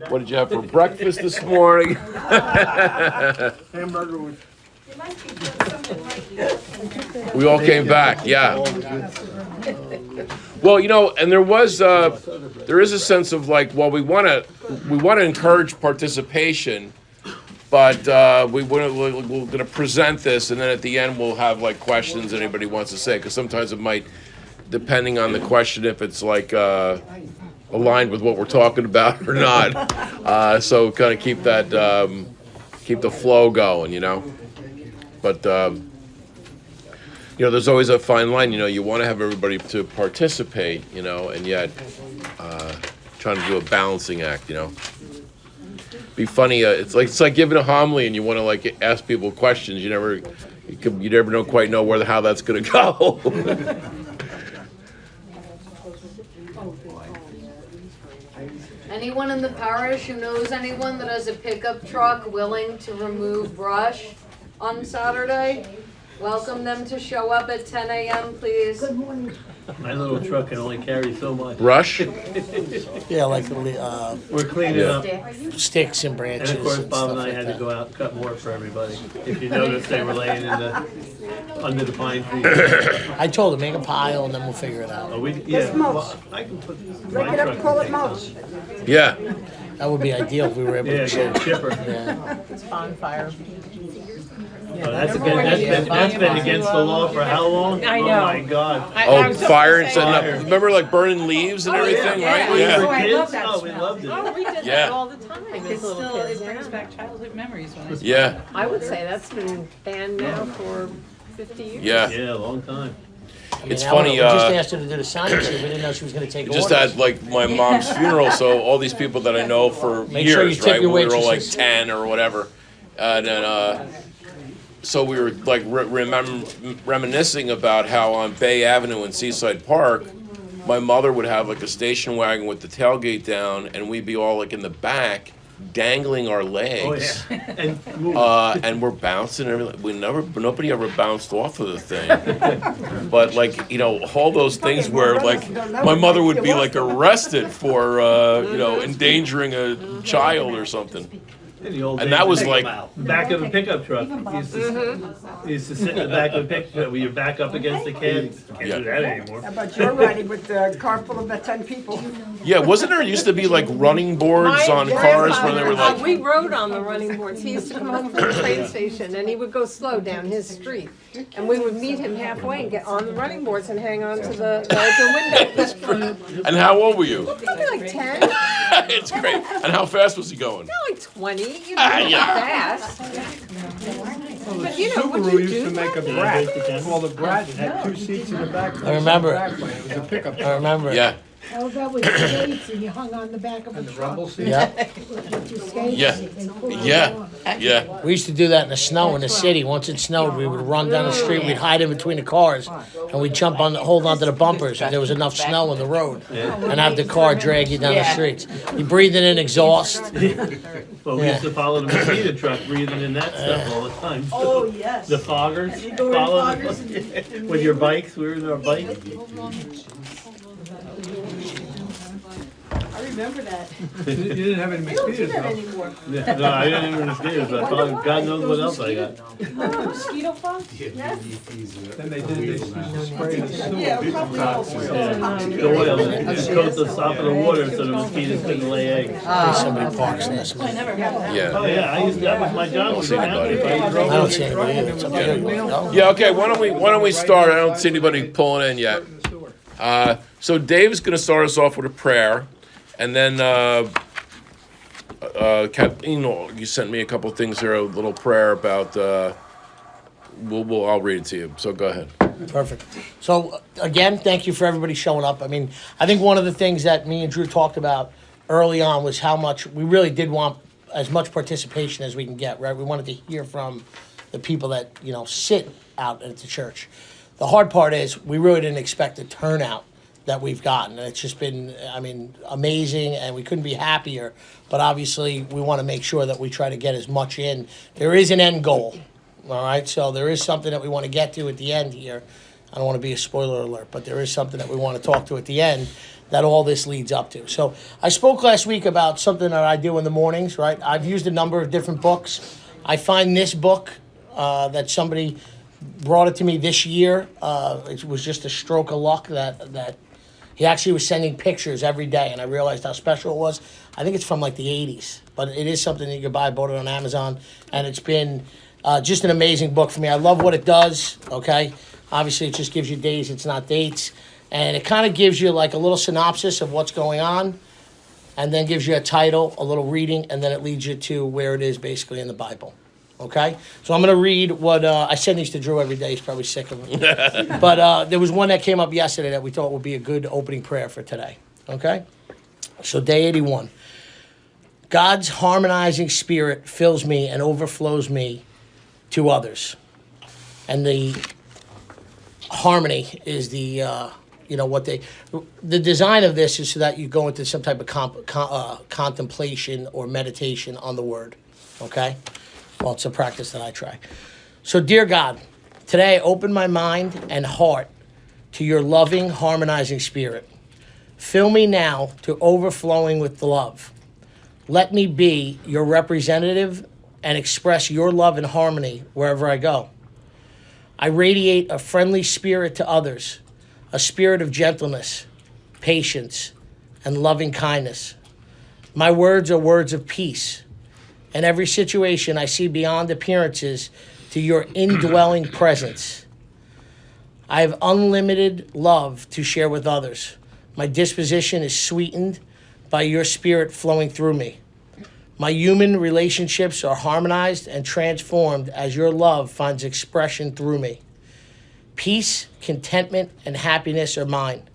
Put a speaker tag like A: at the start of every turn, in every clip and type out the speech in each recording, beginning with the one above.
A: What did you have for breakfast this morning?
B: Hamburger with.
A: We all came back, yeah. Well, and there is a sense of like, well, we want to encourage participation, but we're going to present this, and then at the end we'll have like questions anybody wants to say, because sometimes it might, depending on the question, if it's like aligned with what we're talking about or not. So kind of keep the flow going, But there's always a fine line. You want to have everybody to participate, and yet trying to do a balancing act. Be funny. It's like giving a homily, and you want to like ask people questions. You never quite know how that's going to go.
C: Anyone in the parish who knows anyone that has a pickup truck willing to remove brush on Saturday? Welcome them to show up at 10 a.m., please.
D: Good morning.
E: My little truck can only carry so much.
A: Rush?
F: Yeah, like
E: We're cleaning up.
F: sticks and branches.
E: And of course,
F: and
E: Bob and
F: stuff
E: I
F: like
E: had
F: that.
E: to go out and cut more for everybody. If you notice, they were laying under the pine tree.
F: I told him, make a pile and then we'll figure it out.
E: Oh,
D: That's mulch.
E: well, I can put
D: Break
E: my
D: it up,
E: truck
D: call
E: in
D: it
E: the
D: mulch.
A: Yeah.
F: That would be ideal if we were able
E: Yeah,
F: to
E: get a chipper.
F: Yeah.
G: It's bonfire.
E: Oh, that's been against the law for how long?
G: I know.
E: Oh my God.
A: Oh, fire and setting up. Remember, like burning leaves and everything, right?
E: When we
A: Yeah.
E: were
G: I love
E: kids,
G: that
E: oh, we
G: smell.
E: loved it.
G: Oh, we did
A: Yeah.
G: that all the time as little kids.
H: It brings
G: yeah.
H: back childhood memories when I was.
A: Yeah.
G: I would say that's been banned now for 50 years.
A: Yeah.
E: Yeah, a long time.
A: It's
F: Eleanor,
A: funny.
F: We just asked her to do the signing sheet. We didn't know she was going to take
A: Just
F: orders.
A: had like my mom's funeral, so all these people that I know for
F: Make sure you
A: years,
F: tip
A: right?
F: your
A: We were all like
F: waitresses.
A: 10 or whatever, and then so we were like reminiscing about how on Bay Avenue in Seaside Park, my mother would have like a station wagon with the tailgate down, and we'd be all like in the back, dangling our
E: Oh,
A: legs.
E: yeah. And move.
A: And we're bouncing and everything. Nobody ever bounced off of the thing. But like, all those things where like my mother would be like arrested for, endangering a child or something.
E: In the old
A: And
E: days,
A: that was
E: the
A: like,
E: back of a pickup truck. You used to sit in the back of a pickup truck with your back up against the cab. Can't
A: Yeah.
E: do that anymore.
D: How about you're riding with the car full of 10 people?
A: yeah, wasn't there used to be like running boards on cars where they were like,
G: We rode on the running boards. He used to come home from the train station and he would go slow down his street. And we would meet him halfway and get on the running boards and hang on to the open window.
A: and how old were you?
G: Maybe like 10,
A: It's great. And how fast was he going?
G: like 20, not
A: yeah.
G: fast. But what
B: Subaru
G: you
B: used
G: do
B: to make a
G: that?
B: brat called a brat. It had 2 seats in the back.
F: I remember.
B: It was a pickup
F: I
B: truck.
F: remember.
A: Yeah.
D: Oh, that was skates and you hung on the back of
B: And
D: a
B: the
D: truck
B: rumble seats.
F: Yeah.
D: with your skates.
A: Yeah.
D: and pull it
A: Yeah.
D: along.
A: Yeah.
F: We used to do that in the snow in the city. Once it snowed, we would run down the street. We'd hide in between the cars, and we'd hold onto the bumpers if there was enough snow on the road, and have the car drag you down the streets. You breathing in exhaust.
E: Well, we used to follow the mosquito truck, breathing in that stuff all the time.
D: Oh, yes.
E: The foggers.
D: You go in
E: Follow
D: foggers
E: with your bikes. We were in our bike.
D: I remember that.
B: You didn't have any
D: We don't do
B: mosquitoes
D: that
B: though.
D: anymore.
E: Yeah, no, I didn't even mosquitoes, but I thought, God knows what else I got.
D: Mosquito fog? Yes.
B: Then they used to spray the
D: Yeah,
B: sewer.
D: probably all
E: The oil, and coat the top of the water so the mosquitoes couldn't lay eggs.
F: In case somebody parks next to me.
A: Yeah.
E: Oh, yeah, that was my job. Was
A: anybody.
F: I don't see anybody either. It's up to you. No?
A: Yeah, okay, why don't we start? I don't see anybody pulling in yet. So Dave's gonna start us off with a prayer, and then Kathleen, you sent me a couple things here, a little prayer about. I'll read it to you. So go ahead.
F: Perfect. So again, thank you for everybody showing up. I mean, I think one of the things that me and Drew talked about early on was how much we really did want as much participation as we can get, right? We wanted to hear from the people that, sit out at the church. The hard part is we really didn't expect the turnout that we've gotten. And it's just been, amazing, and we couldn't be happier. But obviously, we want to make sure that we try to get as much in. There is an end goal, all right? So there is something that we want to get to at the end here. I don't want to be a spoiler alert, but there is something that we want to talk to at the end that all this leads up to. So I spoke last week about something that I do in the mornings, right? I've used a number of different books. I find this book that somebody brought it to me this year. It was just a stroke of luck that he actually was sending pictures every day, and I realized how special it was. I think it's from like the 80s, but it is something that you can buy. I bought it on Amazon, and it's been just an amazing book for me. I love what it does, okay? Obviously, it just gives you days, it's not dates. And it kind of gives you like a little synopsis of what's going on, and then gives you a title, a little reading, and then it leads you to where it is basically in the Bible. Okay? So I'm going to read what I send these to Drew every day. He's probably sick of them. But there was one that came up yesterday that we thought would be a good opening prayer for today. Okay? So day 81. God's harmonizing spirit fills me and overflows me to others. And the harmony is the, the design of this is so that you go into some type of contemplation or meditation on the word. Okay? Well, it's a practice that I try. So, dear God, today I open my mind and heart to your loving, harmonizing spirit. Fill me now to overflowing with love. Let me be your representative and express your love and harmony wherever I go. I radiate a friendly spirit to others, a spirit of gentleness, patience, and loving kindness. My words are words of peace. In every situation, I see beyond appearances to your indwelling presence. I have unlimited love to share with others. My disposition is sweetened by your spirit flowing through me. My human relationships are harmonized and transformed as your love finds expression through me. Peace, contentment, and happiness are mine.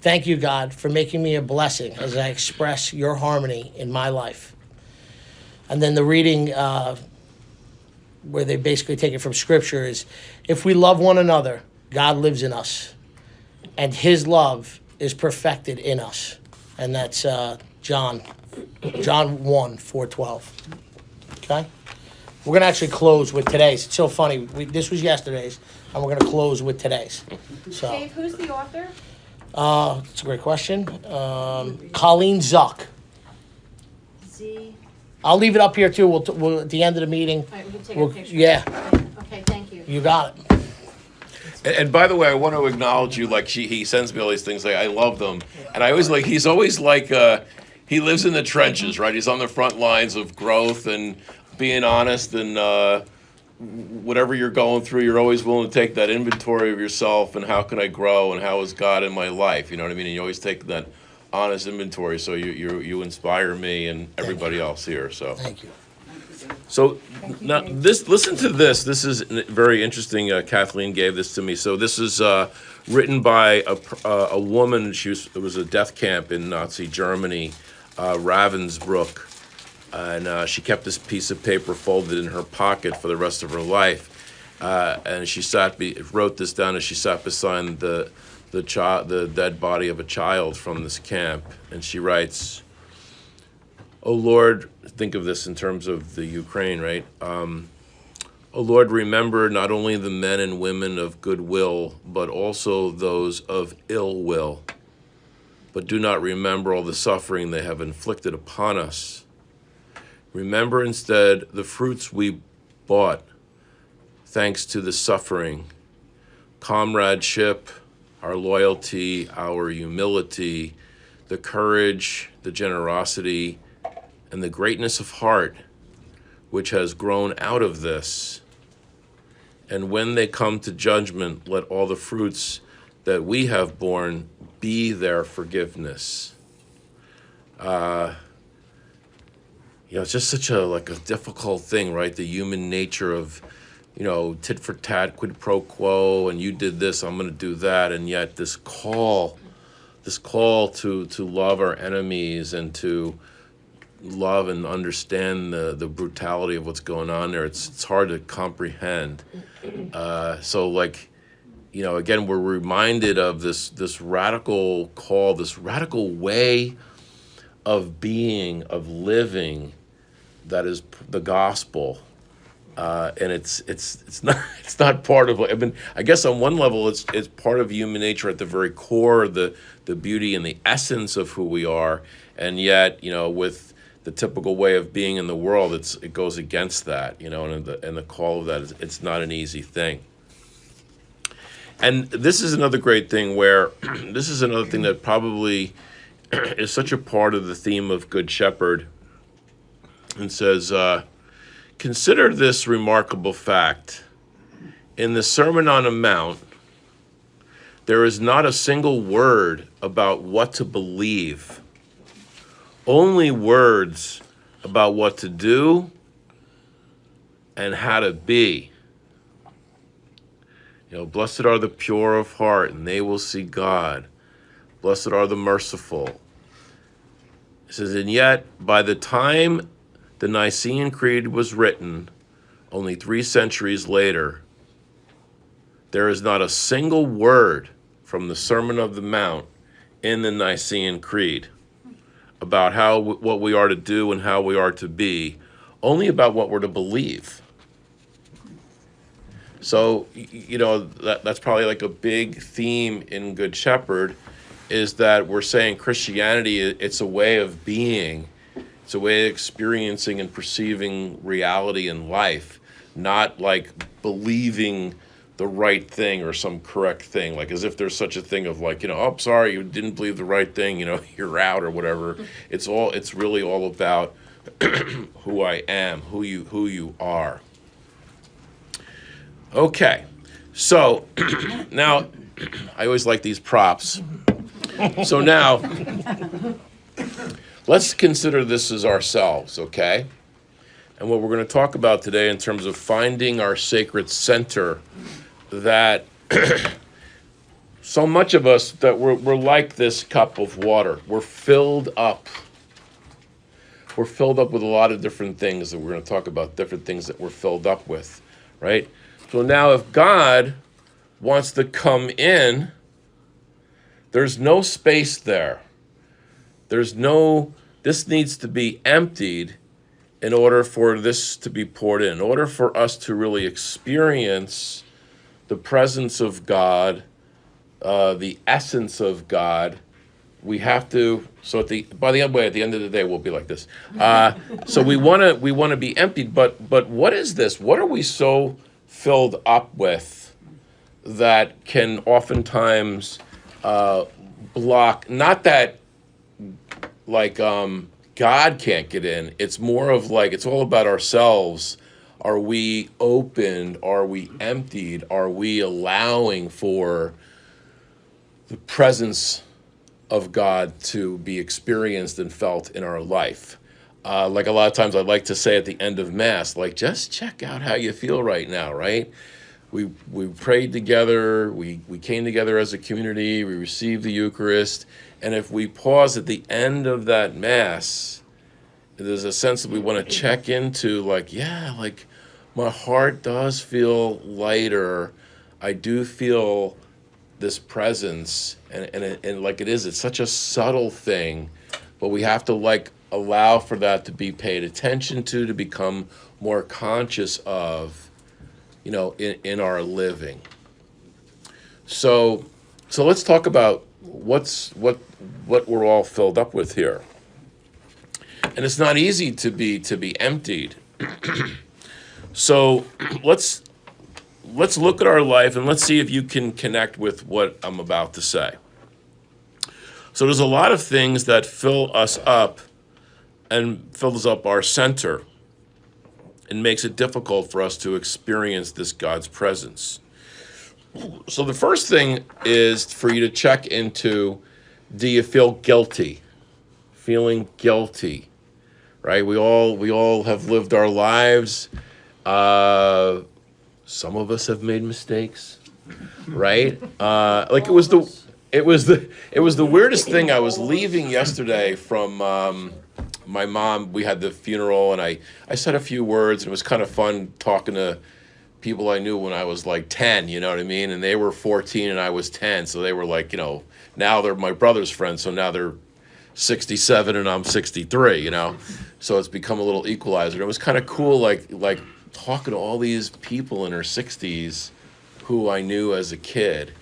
F: Thank you, God, for making me a blessing as I express your harmony in my life. And then the reading where they basically take it from Scripture is, if we love one another, God lives in us, and his love is perfected in us. And that's John 1:4-12. Okay? We're going to actually close with today's. It's so funny. This was yesterday's, and we're going to close with today's. So,
D: Dave, who's the author?
F: that's a great question. Colleen Zuck.
D: Z.
F: I'll leave it up here, too. We'll at the end of the meeting.
D: All right, we can take
F: We'll-
D: a picture.
F: yeah.
D: Okay, thank you.
F: You got it.
A: And by the way, I want to acknowledge you. Like he sends me all these things. Like I love them, and I always like. He's always like. He lives in the trenches, right? He's on the front lines of growth and being honest, and whatever you're going through, you're always willing to take that inventory of yourself and how can I grow and how is God in my life? You know what I mean? And you always take that honest inventory. So you inspire me and everybody else here. So.
F: Thank you.
A: So now listen to this. This is very interesting. Kathleen gave this to me. So this is written by a woman. It was a death camp in Nazi Germany, Ravensbrück, and she kept this piece of paper folded in her pocket for the rest of her life. And she wrote this down as she sat beside the dead body of a child from this camp. And she writes, "O Lord," think of this in terms of the Ukraine, right? "O Lord, remember not only the men and women of goodwill, but also those of ill will. But do not remember all the suffering they have inflicted upon us. Remember instead the fruits we bought, thanks to the suffering, comradeship, our loyalty, our humility, the courage, the generosity, and the greatness of heart which has grown out of this. And when they come to judgment, let all the fruits that we have borne be their forgiveness." It's just such a difficult thing, right? The human nature of, tit for tat, quid pro quo, and you did this, I'm going to do that, and yet this call to love our enemies and to love and understand the brutality of what's going on there. It's hard to comprehend. Again, we're reminded of this radical call, this radical way of being, of living, that is the gospel. and it's not it's not part of. I mean, I guess on one level, it's part of human nature at the very core, the beauty and the essence of who we are, and yet, with the typical way of being in the world, it goes against that, and the call of that is it's not an easy thing. And this is another great thing where this is another thing that probably is such a part of the theme of Good Shepherd, and says, consider this remarkable fact. In the Sermon on the Mount, there is not a single word about what to believe, only words about what to do and how to be. Blessed are the pure of heart, and they will see God. Blessed are the merciful. It says, and yet, by the time the Nicene Creed was written, only 3 centuries later, there is not a single word from the Sermon on the Mount in the Nicene Creed about what we are to do and how we are to be, only about what we're to believe. So, that's probably like a big theme in Good Shepherd, is that we're saying Christianity, it's a way of being. It's a way of experiencing and perceiving reality in life, not like believing the right thing or some correct thing, like as if there's such a thing of like, oh, sorry, you didn't believe the right thing, you're out or whatever. It's really all about who I am, who you are. Okay, so now I always like these props. So now let's consider this as ourselves, okay? And what we're going to talk about today in terms of finding our sacred center, that so much of us, that we're like this cup of water. We're filled up. We're filled up with a lot of different things, that we're going to talk about different things that we're filled up with, right? So now if God wants to come in, there's no space there. This needs to be emptied in order for this to be poured in order for us to really experience the presence of God, the essence of God. We have to, so at the end of the day, we'll be like this. So we want to be emptied, but what is this? What are we so filled up with that can oftentimes block, not that like God can't get in, it's more of like, it's all about ourselves. Are we opened? Are we emptied? Are we allowing for the presence of God to be experienced and felt in our life? Like a lot of times I like to say at the end of Mass, like, just check out how you feel right now, right? We prayed together, we came together as a community, we received the Eucharist, and if we pause at the end of that Mass, there's a sense that we want to check into, like, yeah, like, my heart does feel lighter. I do feel this presence, and like it's such a subtle thing, but we have to like allow for that to be paid attention to become more conscious of, in our living. So let's talk about what we're all filled up with here. And it's not easy to be emptied. So let's look at our life and let's see if you can connect with what I'm about to say. So there's a lot of things that fill us up and fills up our center and makes it difficult for us to experience this God's presence. So the first thing is for you to check into, do you feel guilty? Feeling guilty, right? We all have lived our lives. Some of us have made mistakes, right? Like it was the weirdest thing. I was leaving yesterday from my mom. We had the funeral, and I said a few words, and it was kind of fun talking to people I knew when I was like 10, you know what I mean? And they were 14 and I was 10, so they were like, now they're my brother's friends, so now they're 67 and I'm 63, So it's become a little equalizer. It was kind of cool, like talking to all these people in her 60s who I knew as a kid,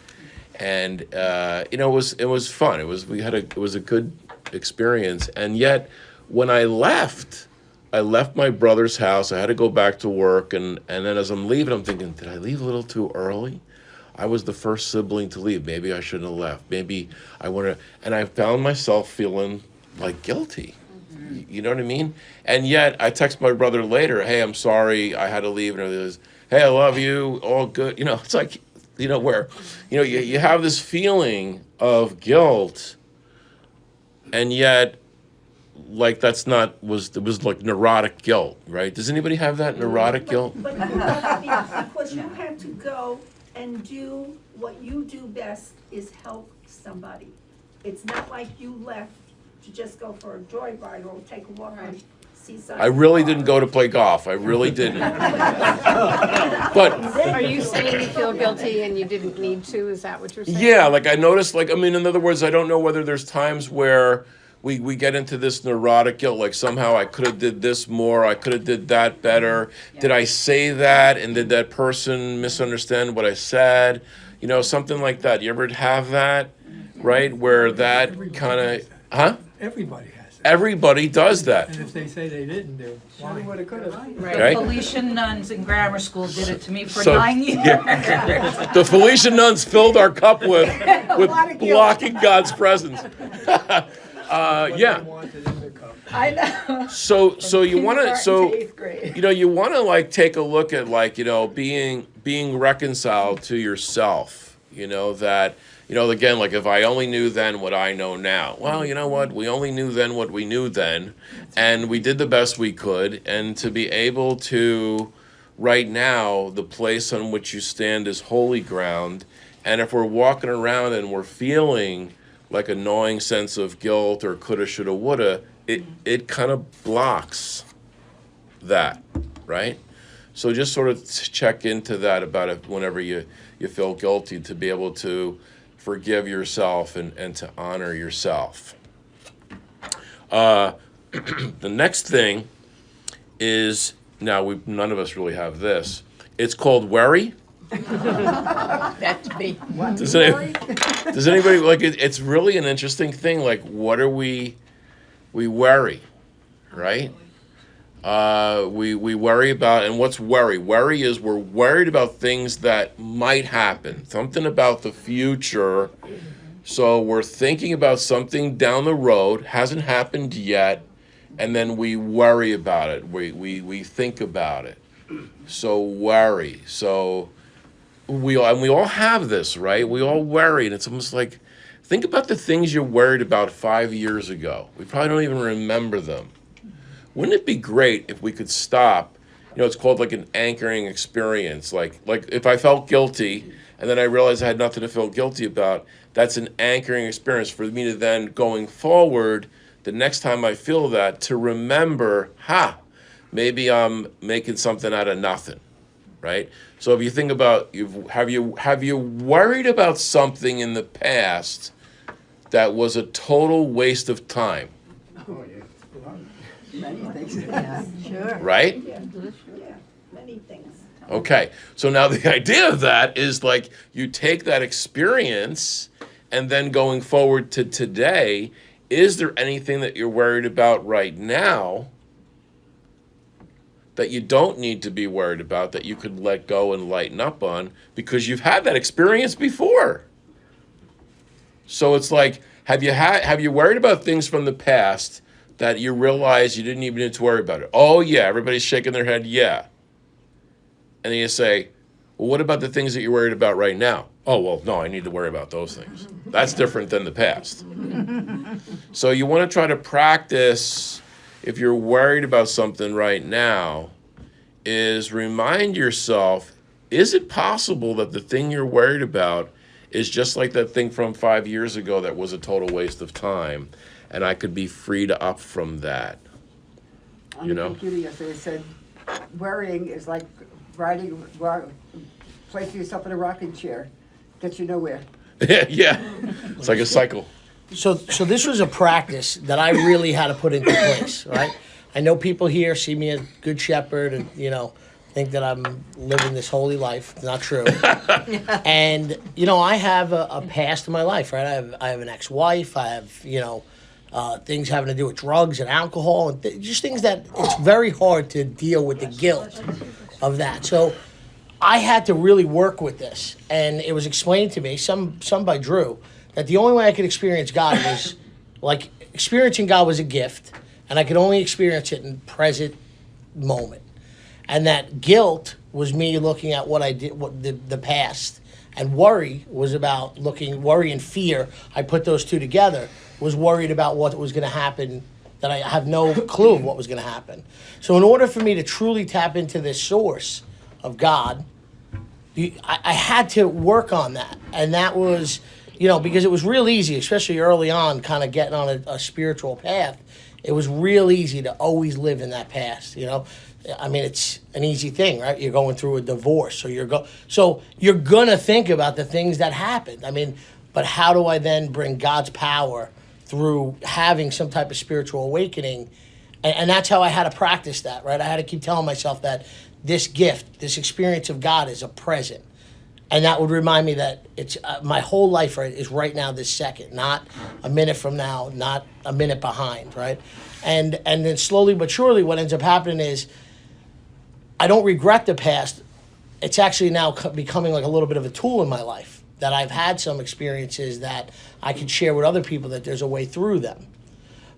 A: and you know, it was fun. It was a good experience, and yet when I left my brother's house. I had to go back to work, and then as I'm leaving, I'm thinking, did I leave a little too early? I was the first sibling to leave. Maybe I shouldn't have left. Maybe I want to. And I found myself feeling like guilty. You know what I mean? And yet I text my brother later, hey, I'm sorry, I had to leave. And it was, hey, I love you, all good. You know, it's like, you know, where, you know, you have this feeling of guilt, and yet, like, that's not, it was like neurotic guilt, right? Does anybody have that neurotic guilt?
H: But you because you had to go and do what you do best is help somebody. It's not like you left to just go for a joyride or take a walk and see something.
A: I really didn't go to play golf. I really didn't. But
G: Are you saying you feel guilty and you didn't need to? Is that what you're saying?
A: yeah, like I noticed, like, I mean, in other words, I don't know whether there's times where we get into this neurotic guilt, like somehow I could have did this more, I could have did that better. Did I say that, and did that person misunderstand what I said? You know, something like that. You ever have that, right? Where that kind of, huh?
B: Everybody has it.
A: Everybody does that.
B: And if they say they didn't, they're lying. Woulda, coulda.
A: Right.
I: The Felician nuns in grammar school did it to me for
A: So,
I: 9 years.
A: yeah. The Felician nuns filled our cup with blocking God's presence.
B: What
A: Yeah.
B: they wanted in the cup.
I: I know.
A: So you want to, so
I: Eighth grade.
A: you know, you want to like take a look at, like, you know, being reconciled to yourself. You know, that, you know, again, like, if I only knew then what I know now. Well, you know what? We only knew then what we knew then, and we did the best we could. And to be able to, right now, the place on which you stand is holy ground. And if we're walking around and we're feeling like a gnawing sense of guilt or coulda, shoulda, woulda, it kind of blocks that, right? So just sort of check into that about it whenever you feel guilty, to be able to forgive yourself and to honor yourself. The next thing is, now none of us really have this. It's called worry.
I: That's me.
A: Does anybody like it? It's really an interesting thing. Like, what are we worry, right? We worry about, and what's worry? Worry is we're worried about things that might happen, something about the future. So we're thinking about something down the road, hasn't happened yet, and then we worry about it. We think about it. So worry. So we all have this, right? We all worry, and it's almost like, think about the things you worried about 5 years ago. We probably don't even remember them. Wouldn't it be great if we could stop? You know, it's called like an anchoring experience. Like if I felt guilty and then I realized I had nothing to feel guilty about, that's an anchoring experience for me to then, going forward, the next time I feel that, to remember, maybe I'm making something out of nothing, right? So if you think about, have you worried about something in the past that was a total waste of time?
H: Oh, yeah.
D: Sure.
A: Right?
H: Yeah, many things.
A: Okay, so now the idea of that is, like, you take that experience and then going forward to today, is there anything that you're worried about right now that you don't need to be worried about, that you could let go and lighten up on because you've had that experience before? So it's like, have you worried about things from the past that you realize you didn't even need to worry about it? Oh yeah, everybody's shaking their head, yeah. And then you say, well, what about the things that you're worried about right now? Oh, well, no, I need to worry about those things. That's different than the past. So you want to try to practice, if you're worried about something right now, is remind yourself, is it possible that the thing you're worried about is just like that thing from 5 years ago that was a total waste of time, and I could be freed up from that?
J: On
A: You
J: the
A: know?
J: computer yesterday, it said, worrying is like placing yourself in a rocking chair, gets you nowhere.
A: Yeah, it's like a cycle.
F: So this was a practice that I really had to put into place, right? I know people here see me as good shepherd and, you know, think that I'm living this holy life. It's not true. And, you know, I have a past in my life, right? I have an ex-wife. I have, you know, things having to do with drugs and alcohol, and just things that it's very hard to deal with the guilt of that. So I had to really work with this, and it was explained to me, some by Drew, that the only way I could experience God was, like, experiencing God was a gift, and I could only experience it in present moment. And that guilt was me looking at what I did, what the past, and worry was about worry and fear. I put those two together. Was worried about what was going to happen, that I have no clue of what was going to happen. So in order for me to truly tap into this source of God, I had to work on that. And that was, you know, because it was real easy, especially early on, kind of getting on a spiritual path. It was real easy to always live in that past, you know. I mean, it's an easy thing, right? You're going through a divorce, so you're gonna think about the things that happened. I mean, but how do I then bring God's power through having some type of spiritual awakening? And that's how I had to practice that, right? I had to keep telling myself that this gift, this experience of God is a present. And that would remind me that it's my whole life is right now, this second, not a minute from now, not a minute behind, right? And then slowly but surely what ends up happening is I don't regret the past. It's actually now becoming like a little bit of a tool in my life, that I've had some experiences that I can share with other people, that there's a way through them.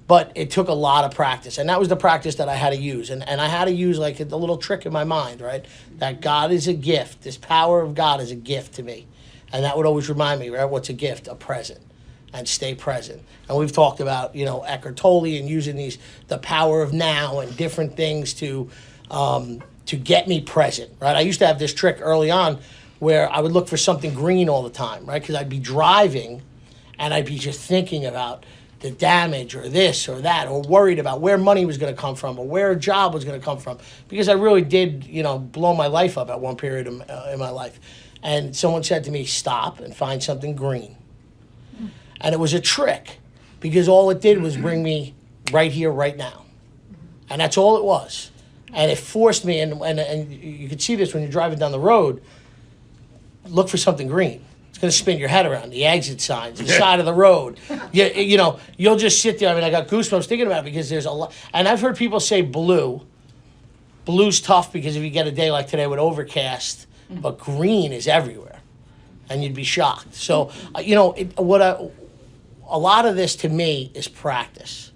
F: But it took a lot of practice, and that was the practice that I had to use. And I had to use like a little trick in my mind, right? That God is a gift. This power of God is a gift to me. And that would always remind me, right? What's a gift? A present. And stay present. And we've talked about, you know, Eckhart Tolle and using the power of now and different things to get me present, right? I used to have this trick early on where I would look for something green all the time, right? Because I'd be driving and I'd be just thinking about the damage or this or that, or worried about where money was going to come from or where a job was going to come from, because I really did, you know, blow my life up at one period in my life. And someone said to me, stop and find something green. And it was a trick, because all it did was bring me right here, right now. And that's all it was. And it forced me, and you can see this when you're driving down the road, look for something green. It's going to spin your head around. The exit signs, the side of the road. You know, you'll just sit there. I mean, I got goosebumps thinking about it, because there's a lot. And I've heard people say blue. Blue's tough because if you get a day like today with overcast, but green is everywhere. And you'd be shocked. So, you know, a lot of this to me is practice.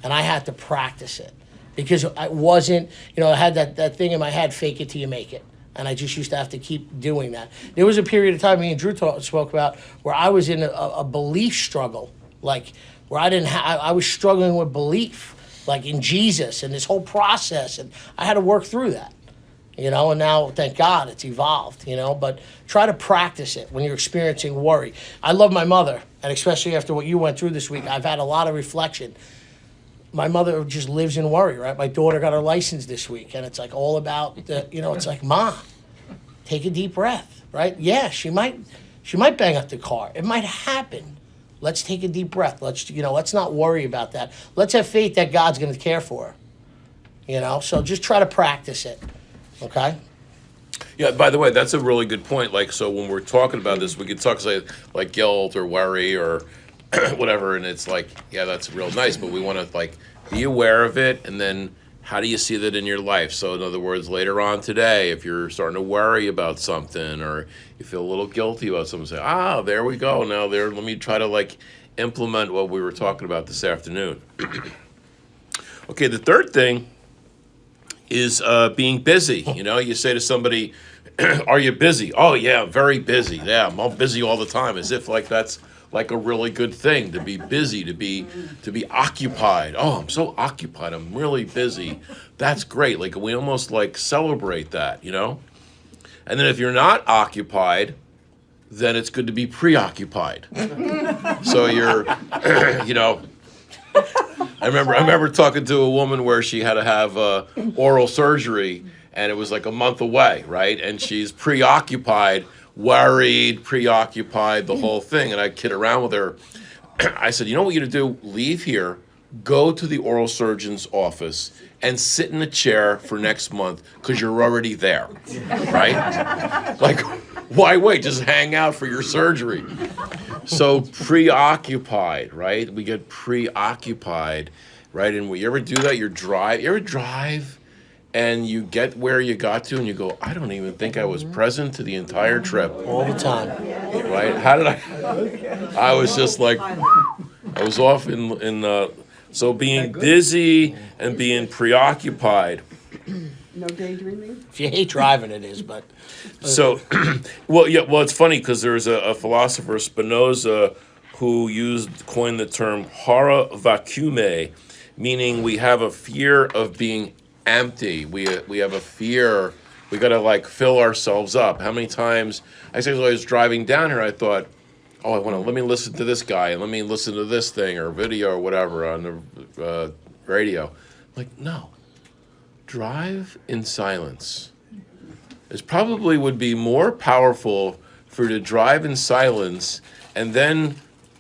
F: And I had to practice it, because I wasn't, you know, I had that thing in my head, fake it till you make it. And I just used to have to keep doing that. There was a period of time me and Drew spoke about where I was in a belief struggle, like where I was struggling with belief, like in Jesus and this whole process, and I had to work through that, you know. And now, thank God, it's evolved, you know. But try to practice it when you're experiencing worry. I love my mother, and especially after what you went through this week, I've had a lot of reflection. My mother just lives in worry, right? My daughter got her license this week, and it's like all about you know, it's like, Ma, take a deep breath, right? Yeah, she might bang up the car. It might happen. Let's take a deep breath. Let's not worry about that. Let's have faith that God's going to care for her, you know? So just try to practice it, okay?
A: Yeah, by the way, that's a really good point. Like, so when we're talking about this, we could talk, say, like guilt or worry or whatever, and it's like, yeah, that's real nice, but we want to, like, be aware of it, and then how do you see that in your life? So in other words, later on today, if you're starting to worry about something or you feel a little guilty about something, say, there we go. Now let me try to, like, implement what we were talking about this afternoon. Okay, the third thing is being busy. You know, you say to somebody, are you busy? Oh, yeah, I'm very busy. Yeah, I'm busy all the time, as if like that's like a really good thing, to be busy, to be occupied. Oh, I'm so occupied. I'm really busy. That's great. Like, we almost like celebrate that, you know? And then if you're not occupied, then it's good to be preoccupied. So you're, you know, I remember talking to a woman where she had to have oral surgery, and it was like a month away, right? And she's preoccupied, worried, preoccupied, the whole thing. And I kid around with her. I said, you know what you to do? Leave here, go to the oral surgeon's office and sit in a chair for next month because you're already there, right? Like, why wait? Just hang out for your surgery. So preoccupied, right? We get preoccupied, right? And you ever do that? You ever drive and you get where you got to and you go, I don't even think I was present to the entire trip,
F: All the time.
A: right? How did I was just like, I was off so being busy and being preoccupied.
J: No daydreaming?
F: If you hate driving, it is, but
A: So, well, it's funny because there's a philosopher, Spinoza, who coined the term horror vacuume, meaning we have a fear of being empty. We have a fear, we gotta like fill ourselves up. How many times, as I was driving down here, I thought, oh, let me listen to this guy, and let me listen to this thing, or video, or whatever, on the radio. Like, no. Drive in silence. It probably would be more powerful for you to drive in silence and then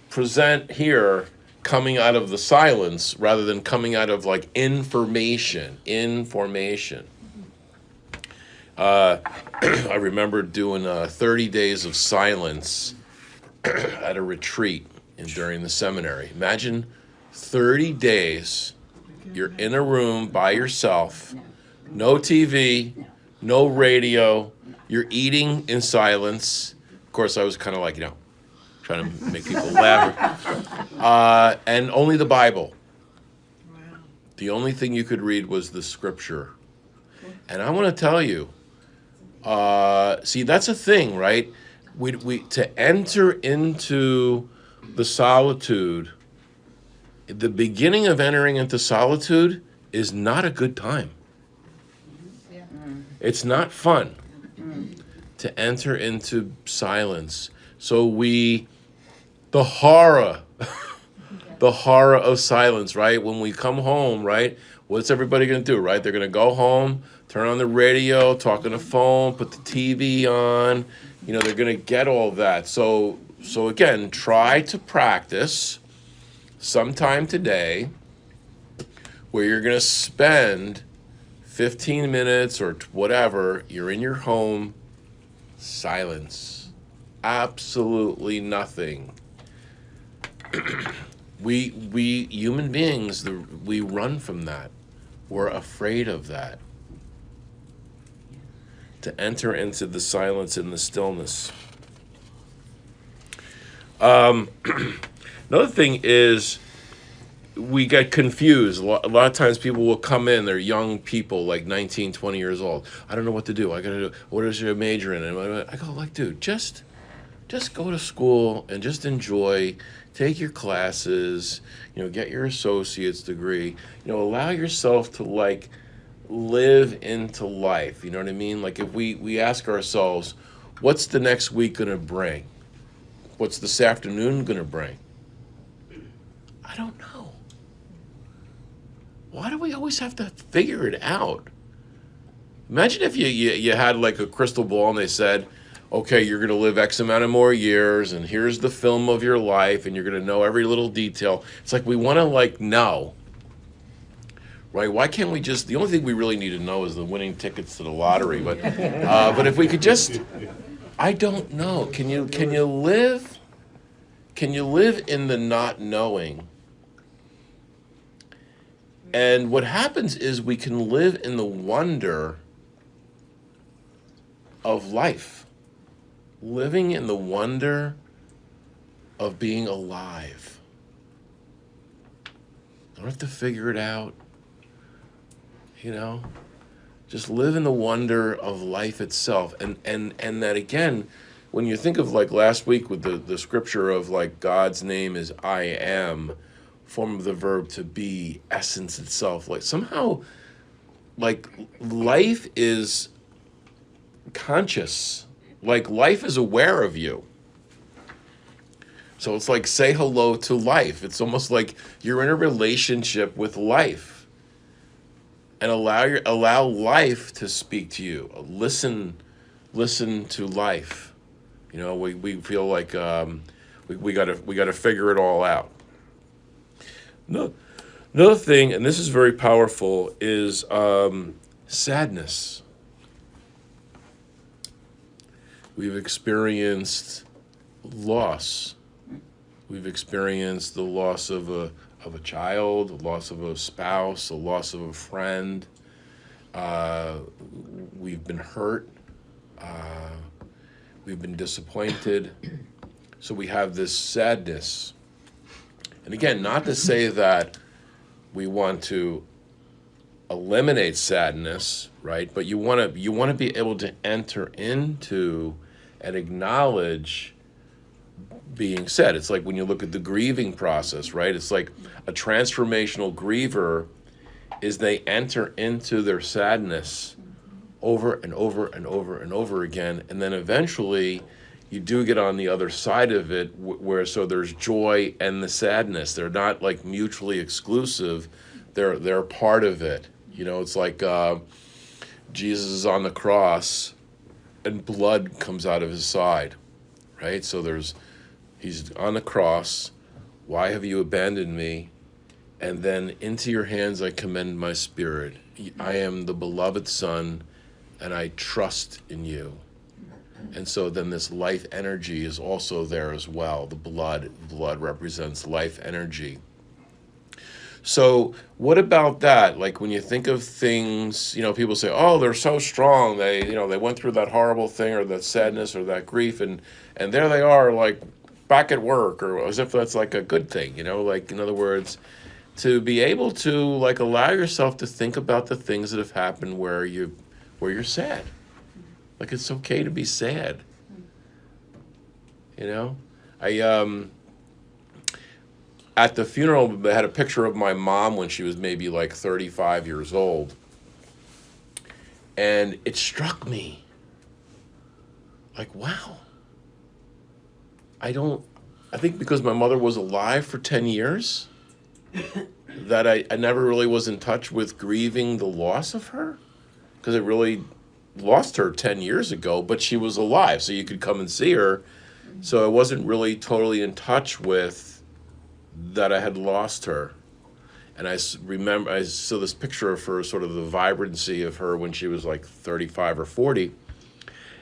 A: present here coming out of the silence rather than coming out of like information. I remember doing 30 days of silence at a retreat during the seminary. Imagine 30 days, you're in a room by yourself, no TV, no radio, you're eating in silence. Of course, I was kind of like, trying to make people laugh. And only the Bible. The only thing you could read was the scripture. And I want to tell you, see, that's a thing, right? We to enter into the solitude, the beginning of entering into solitude is not a good time. It's not fun to enter into silence. So the horror of silence, right? When we come home, right? What's everybody gonna do, right? They're gonna go home, turn on the radio, talk on the phone, put the TV on. They're gonna get all that. So again, try to practice sometime today where you're gonna spend 15 minutes or whatever, you're in your home, silence, absolutely nothing. We human beings, we run from that. We're afraid of that. To enter into the silence and the stillness. Another thing is, we get confused. A lot of times people will come in, they're young people, like 19, 20 years old. I don't know what to do. What is your major in? And I go, like, dude, just go to school and just enjoy, take your classes, get your associate's degree, allow yourself to like live into life. You know what I mean? Like if we ask ourselves, what's the next week gonna bring? What's this afternoon gonna bring? I don't know. Why do we always have to figure it out? Imagine if you had like a crystal ball and they said, okay, you're going to live X amount of more years, and here's the film of your life, and you're going to know every little detail. It's like we want to like know, right? Why can't we just, the only thing we really need to know is the winning tickets to the lottery. But if we could just, I don't know. Can you live in the not knowing? And what happens is we can live in the wonder of life. Living in the wonder of being alive. Don't have to figure it out. Just live in the wonder of life itself. And that again, when you think of like last week with the scripture of like God's name is I am, form of the verb to be, essence itself, like somehow like life is conscious. Like life is aware of you. So it's like say hello to life. It's almost like you're in a relationship with life. And allow life to speak to you. Listen to life. We feel like we gotta figure it all out. No, Another thing, and this is very powerful, is sadness. We've experienced loss. We've experienced the loss of a child, the loss of a spouse, the loss of a friend. We've been hurt. We've been disappointed. So we have this sadness. And again, not to say that we want to eliminate sadness, right? But you want to be able to enter into and acknowledge being sad. It's like when you look at the grieving process, right? It's like a transformational griever is they enter into their sadness over and over and over and over again, and then eventually you do get on the other side of it where so there's joy and the sadness. They're not like mutually exclusive. They're part of it. You know, it's like Jesus is on the cross and blood comes out of his side, right? So he's on the cross. Why have you abandoned me? And then into your hands I commend my spirit. I am the beloved Son, and I trust in you. And so then this life energy is also there as well. The blood represents life energy. So what about that? Like when you think of things, people say, oh, they're so strong. They went through that horrible thing or that sadness or that grief, and there they are, like back at work, or as if that's like a good thing, like in other words, to be able to like allow yourself to think about the things that have happened where you're sad. Like it's okay to be sad. At the funeral, they had a picture of my mom when she was maybe like 35 years old. And it struck me. Like, wow. I think because my mother was alive for 10 years, that I never really was in touch with grieving the loss of her. Because I really lost her 10 years ago, but she was alive, so you could come and see her. So I wasn't really totally in touch with that I had lost her. And I saw this picture of her, sort of the vibrancy of her when she was like 35 or 40.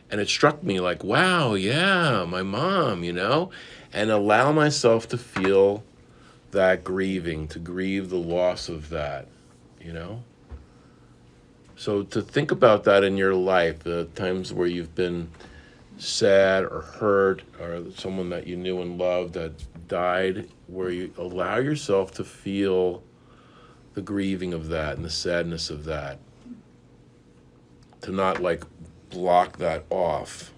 A: And it struck me like, wow, yeah, my mom, and allow myself to feel that grieving, to grieve the loss of that, So to think about that in your life, the times where you've been sad or hurt, or someone that you knew and loved that died, where you allow yourself to feel the grieving of that and the sadness of that, to not like block that off.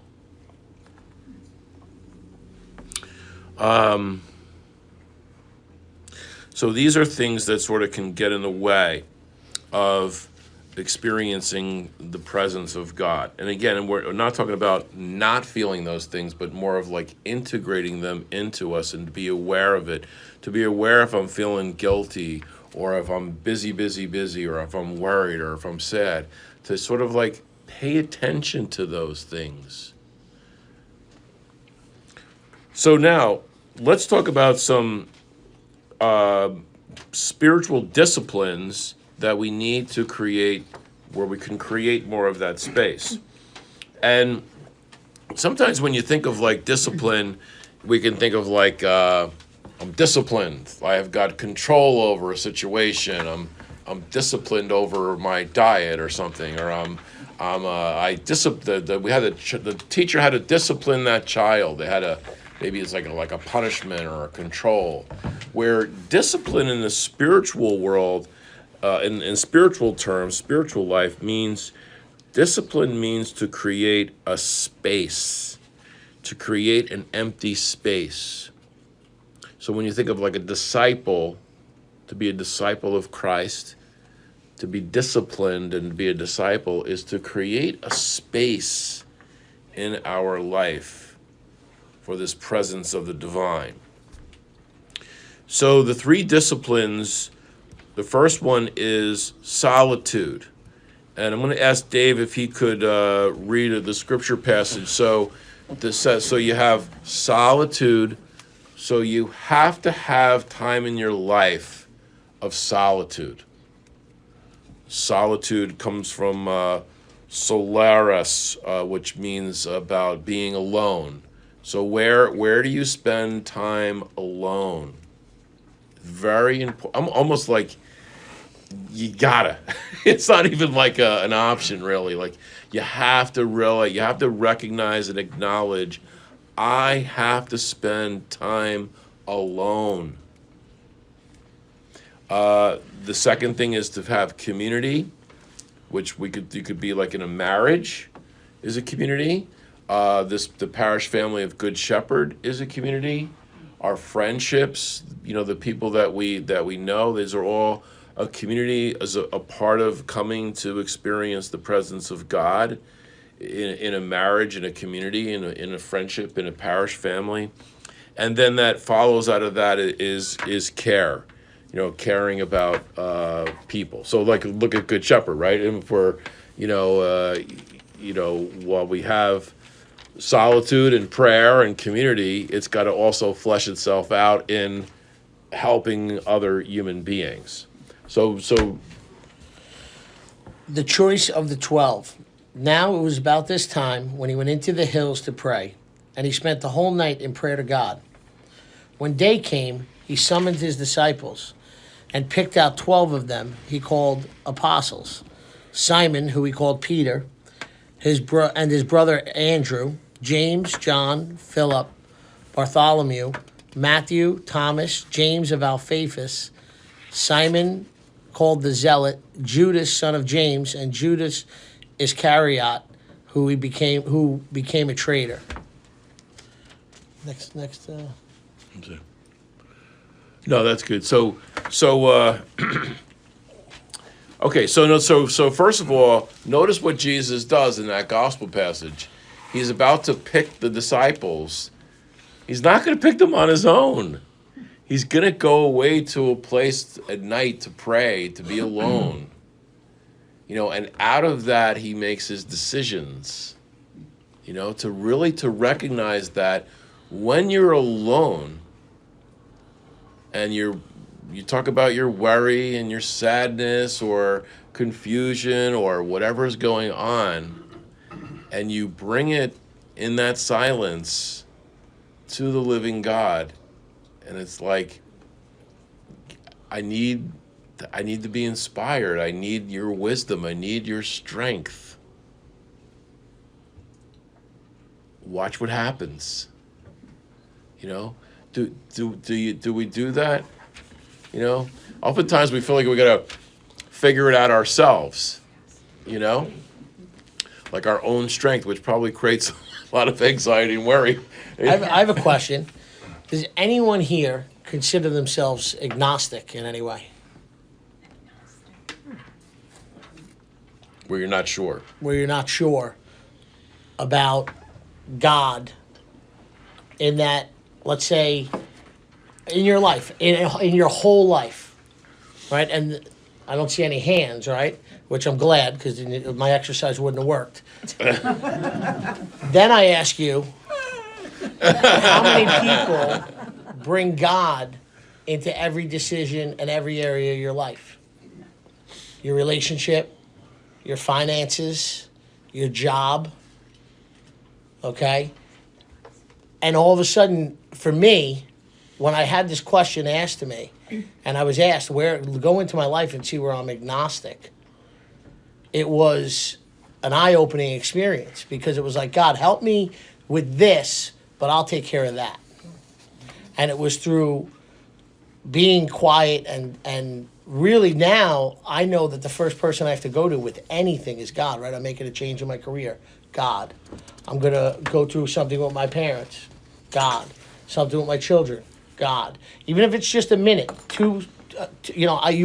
A: So these are things that sort of can get in the way of experiencing the presence of God. And again, we're not talking about not feeling those things, but more of like integrating them into us and to be aware of it, to be aware if I'm feeling guilty or if I'm busy, or if I'm worried or if I'm sad, to sort of like pay attention to those things. So now let's talk about some spiritual disciplines that we need to create, where we can create more of that space. And sometimes when you think of like discipline, we can think of like, I'm disciplined. I have got control over a situation. I'm disciplined over my diet or something, or the teacher had to discipline that child. They had to, maybe it's like a punishment or a control. Where discipline in the spiritual world, in spiritual terms, spiritual life means, discipline means to create a space, to create an empty space. So when you think of like a disciple, to be a disciple of Christ, to be disciplined and to be a disciple is to create a space in our life for this presence of the divine. So the three disciplines, the first one is solitude. And I'm going to ask Dave if he could read the scripture passage. So this says, so you have solitude. So you have to have time in your life of solitude. Solitude comes from solaris, which means about being alone. So where do you spend time alone? Very important. I'm almost like you gotta. It's not even like an option, really. Like you have to recognize and acknowledge, I have to spend time alone. The second thing is to have community, which you could be like in a marriage, is a community. The parish family of Good Shepherd is a community. Our friendships, the people that we know, these are all a community as a part of coming to experience the presence of God in a marriage, in a community, in a friendship, in a parish family. And then that follows out of that is care, caring about people. So like look at Good Shepherd, right? And for while we have solitude and prayer and community, it's got to also flesh itself out in helping other human beings. So
F: The choice of the 12. Now it was about this time when he went into the hills to pray, and he spent the whole night in prayer to God. When day came, he summoned his disciples and picked out 12 of them he called apostles. Simon, who he called Peter, his brother Andrew, James, John, Philip, Bartholomew, Matthew, Thomas, James of Alphaeus, Simon called the Zealot, Judas, son of James, and Judas Iscariot, who became a traitor. Next.
A: No, that's good. So okay. So first of all, notice what Jesus does in that gospel passage. He's about to pick the disciples. He's not going to pick them on his own. He's going to go away to a place at night to pray, to be alone. And out of that, he makes his decisions. To recognize that when you're alone and you talk about your worry and your sadness or confusion or whatever's going on, and you bring it in that silence to the living God, and it's like, I need to be inspired. I need your wisdom. I need your strength. Watch what happens. Do we do that? Oftentimes we feel like we gotta figure it out ourselves. Like our own strength, which probably creates a lot of anxiety and worry.
F: I have a question. Does anyone here consider themselves agnostic in any way?
A: Where you're not sure.
F: Where you're not sure about God in that, let's say, in your life, in your whole life, right? And I don't see any hands, right? Which I'm glad, because my exercise wouldn't have worked. Then I ask you, how many people bring God into every decision and every area of your life? Your relationship, your finances, your job, okay? And all of a sudden, for me, when I had this question asked to me, and I was asked, go into my life and see where I'm agnostic, it was an eye-opening experience, because it was like, God, help me with this, but I'll take care of that. And it was through being quiet and really now I know that the first person I have to go to with anything is God, right? I'm making a change in my career. God. I'm going to go through something with my parents. God. Something with my children. God. Even if it's just a minute, you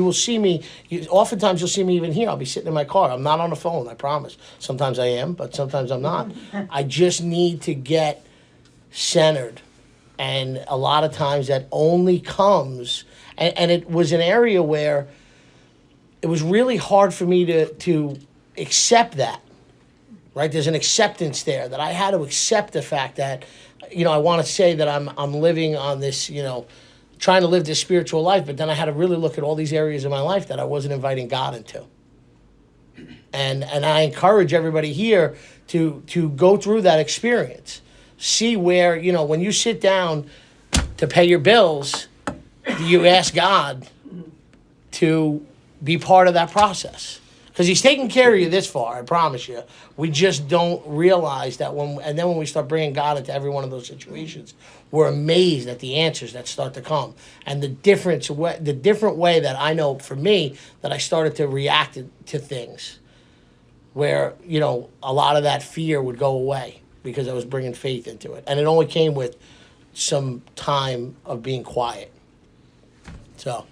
F: will see me, oftentimes you'll see me even here. I'll be sitting in my car. I'm not on the phone, I promise. Sometimes I am, but sometimes I'm not. I just need to get centered. And a lot of times that only comes, and it was an area where it was really hard for me to accept that, right? There's an acceptance there that I had to accept the fact that, I want to say that I'm living on this, trying to live this spiritual life, but then I had to really look at all these areas of my life that I wasn't inviting God into. And I encourage everybody here to go through that experience. See where, you know, when you sit down to pay your bills, you ask God to be part of that process. Because he's taking care of you this far, I promise you. We just don't realize that when we start bringing God into every one of those situations, we're amazed at the answers that start to come. And the different way that I know for me that I started to react to things where, you know, a lot of that fear would go away because I was bringing faith into it. And it only came with some time of being quiet. So.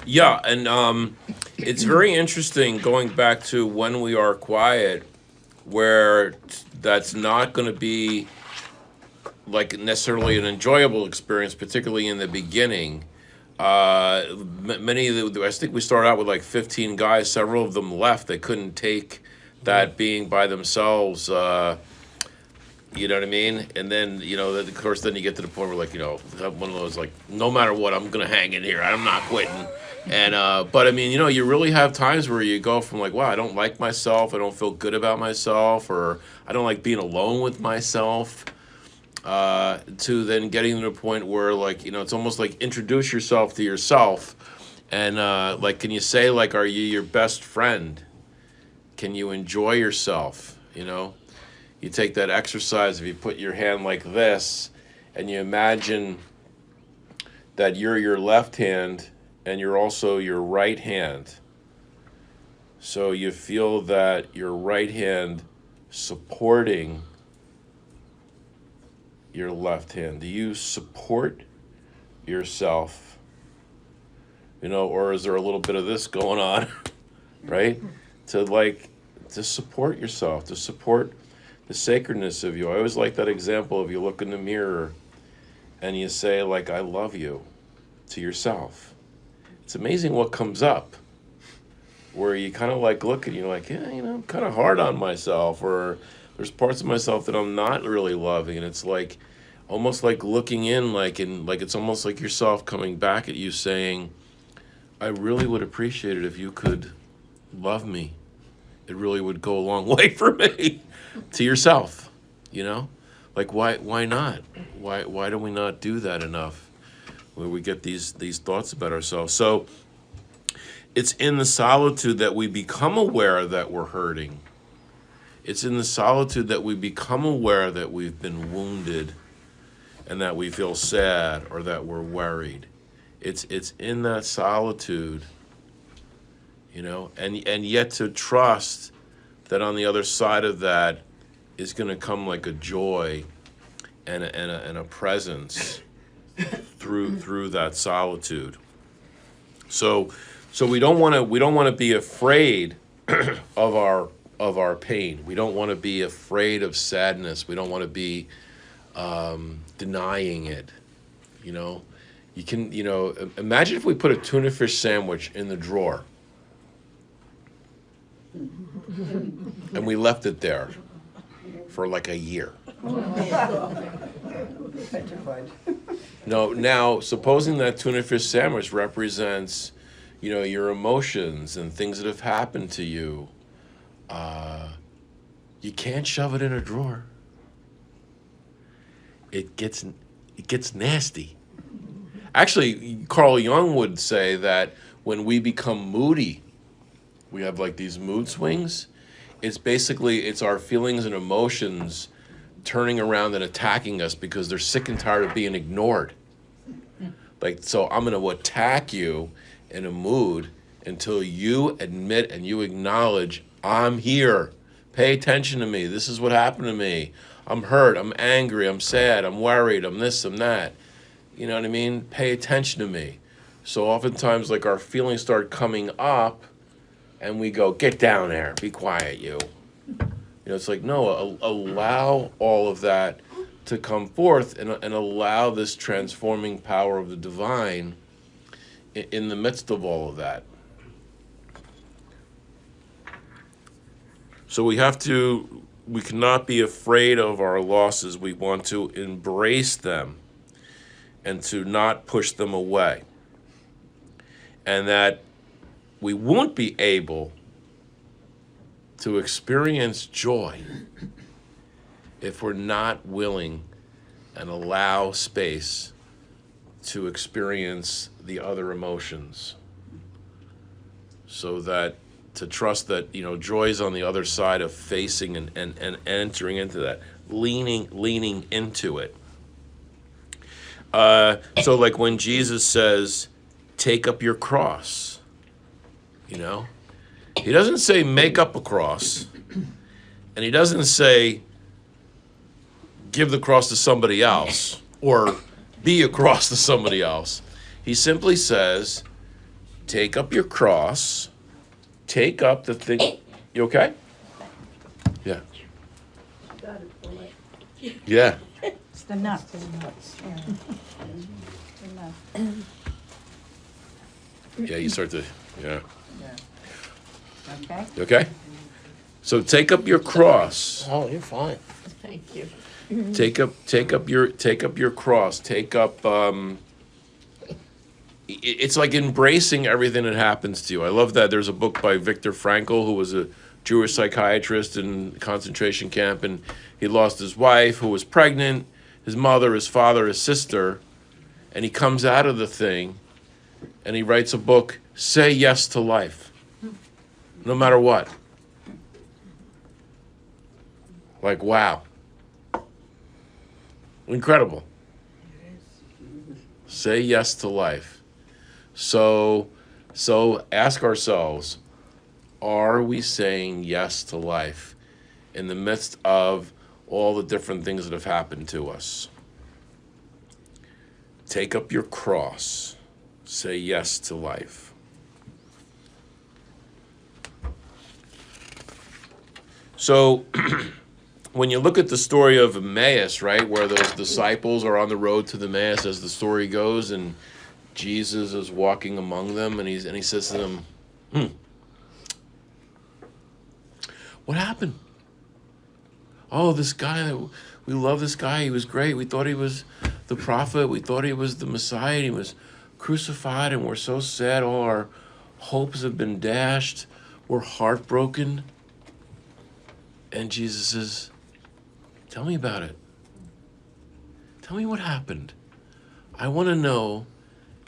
A: Yeah, and it's very interesting going back to when we are quiet, where that's not going to be like necessarily an enjoyable experience, particularly in the beginning. Many of the, I think we started out with like 15 guys. Several of them left. They couldn't take that being by themselves. You know what I mean? And then, you know, of course, then you get to the point where, like, you know, one of those, like, no matter what, I'm going to hang in here. I'm not quitting. And, but, I mean, you know, you really have times where you go from, like, wow, I don't like myself. I don't feel good about myself. Or I don't like being alone with myself. To then getting to the point where, like, you know, it's almost like introduce yourself to yourself. And, like, can you say, like, are you your best friend? Can you enjoy yourself, you know? You take that exercise, if you put your hand like this, and you imagine that you're your left hand, and you're also your right hand. So you feel that your right hand supporting your left hand. Do you support yourself? You know, or is there a little bit of this going on, right? To support yourself, to support the sacredness of you. I always like that example of you look in the mirror and you say, like, I love you to yourself. It's amazing what comes up where you kind of like look and you're like, yeah, you know, I'm kind of hard on myself, or there's parts of myself that I'm not really loving. And it's like almost like looking in, like it's almost like yourself coming back at you saying, I really would appreciate it if you could love me. It really would go a long way for me. To yourself, you know, like why not? Why do we not do that enough? Where we get these thoughts about ourselves. So it's in the solitude that we become aware that we're hurting. It's in the solitude that we become aware that we've been wounded, and that we feel sad or that we're worried. It's in that solitude, you know, and yet to trust that on the other side of that is going to come like a joy and a presence through that solitude. So we don't want to be afraid of our pain. We don't want to be afraid of sadness. We don't want to be denying it. You know, you can, you know, imagine if we put a tuna fish sandwich in the drawer and we left it there for like a year. No, now supposing that tuna fish sandwich represents, you know, your emotions and things that have happened to you, you can't shove it in a drawer. It gets nasty. Actually, Carl Jung would say that when we become moody, we have like these mood swings. It's our feelings and emotions turning around and attacking us because they're sick and tired of being ignored. Like, so I'm going to attack you in a mood until you admit and you acknowledge, I'm here. Pay attention to me. This is what happened to me. I'm hurt. I'm angry. I'm sad. I'm worried. I'm this, I'm that. You know what I mean? Pay attention to me. So oftentimes, like, our feelings start coming up and we go, get down there. Be quiet, you. You know, it's like, no, allow all of that to come forth and allow this transforming power of the divine in the midst of all of that. So we cannot be afraid of our losses. We want to embrace them and to not push them away. And that we won't be able to experience joy if we're not willing and allow space to experience the other emotions. So that to trust that, joy is on the other side of facing and entering into that, leaning into it. So like when Jesus says, take up your cross, he doesn't say make up a cross, and he doesn't say give the cross to somebody else or be a cross to somebody else. He simply says, take up your cross, take up the thing. You okay? Yeah. Yeah.
I: It's the nuts.
A: Yeah, you start to, yeah.
I: Okay?
A: You okay? So take up your cross.
F: Oh, you're fine.
I: Thank you.
A: Take up your cross. Take up. It's like embracing everything that happens to you. I love that. There's a book by Viktor Frankl, who was a Jewish psychiatrist in concentration camp, and he lost his wife, who was pregnant, his mother, his father, his sister, and he comes out of the thing, and he writes a book, Say Yes to Life, no matter what. Like, wow. Incredible. Say yes to life. So ask ourselves, are we saying yes to life in the midst of all the different things that have happened to us? Take up your cross. Say yes to life. So when you look at the story of Emmaus, right, where those disciples are on the road to the Emmaus as the story goes, and Jesus is walking among them, and he says to them, what happened? Oh, this guy, we love this guy. He was great. We thought he was the prophet. We thought he was the Messiah. And he was crucified, and we're so sad. All our hopes have been dashed. We're heartbroken. And Jesus says, tell me about it. Tell me what happened. I want to know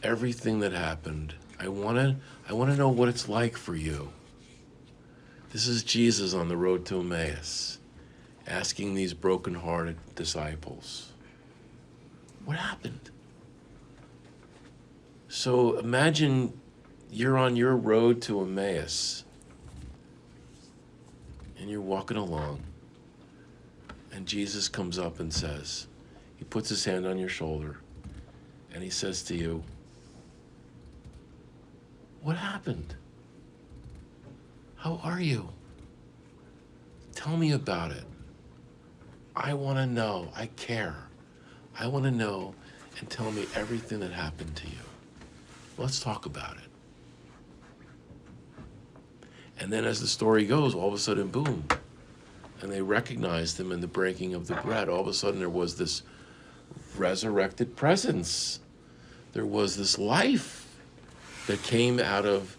A: everything that happened. I want to know what it's like for you. This is Jesus on the road to Emmaus, asking these broken-hearted disciples, what happened? So imagine you're on your road to Emmaus, and you're walking along, and Jesus comes up and says, he puts his hand on your shoulder, and he says to you, what happened? How are you? Tell me about it. I want to know. I care. I want to know, and tell me everything that happened to you. Let's talk about it. And then as the story goes, all of a sudden, boom, and they recognized him in the breaking of the bread. All of a sudden, there was this resurrected presence. There was this life that came out of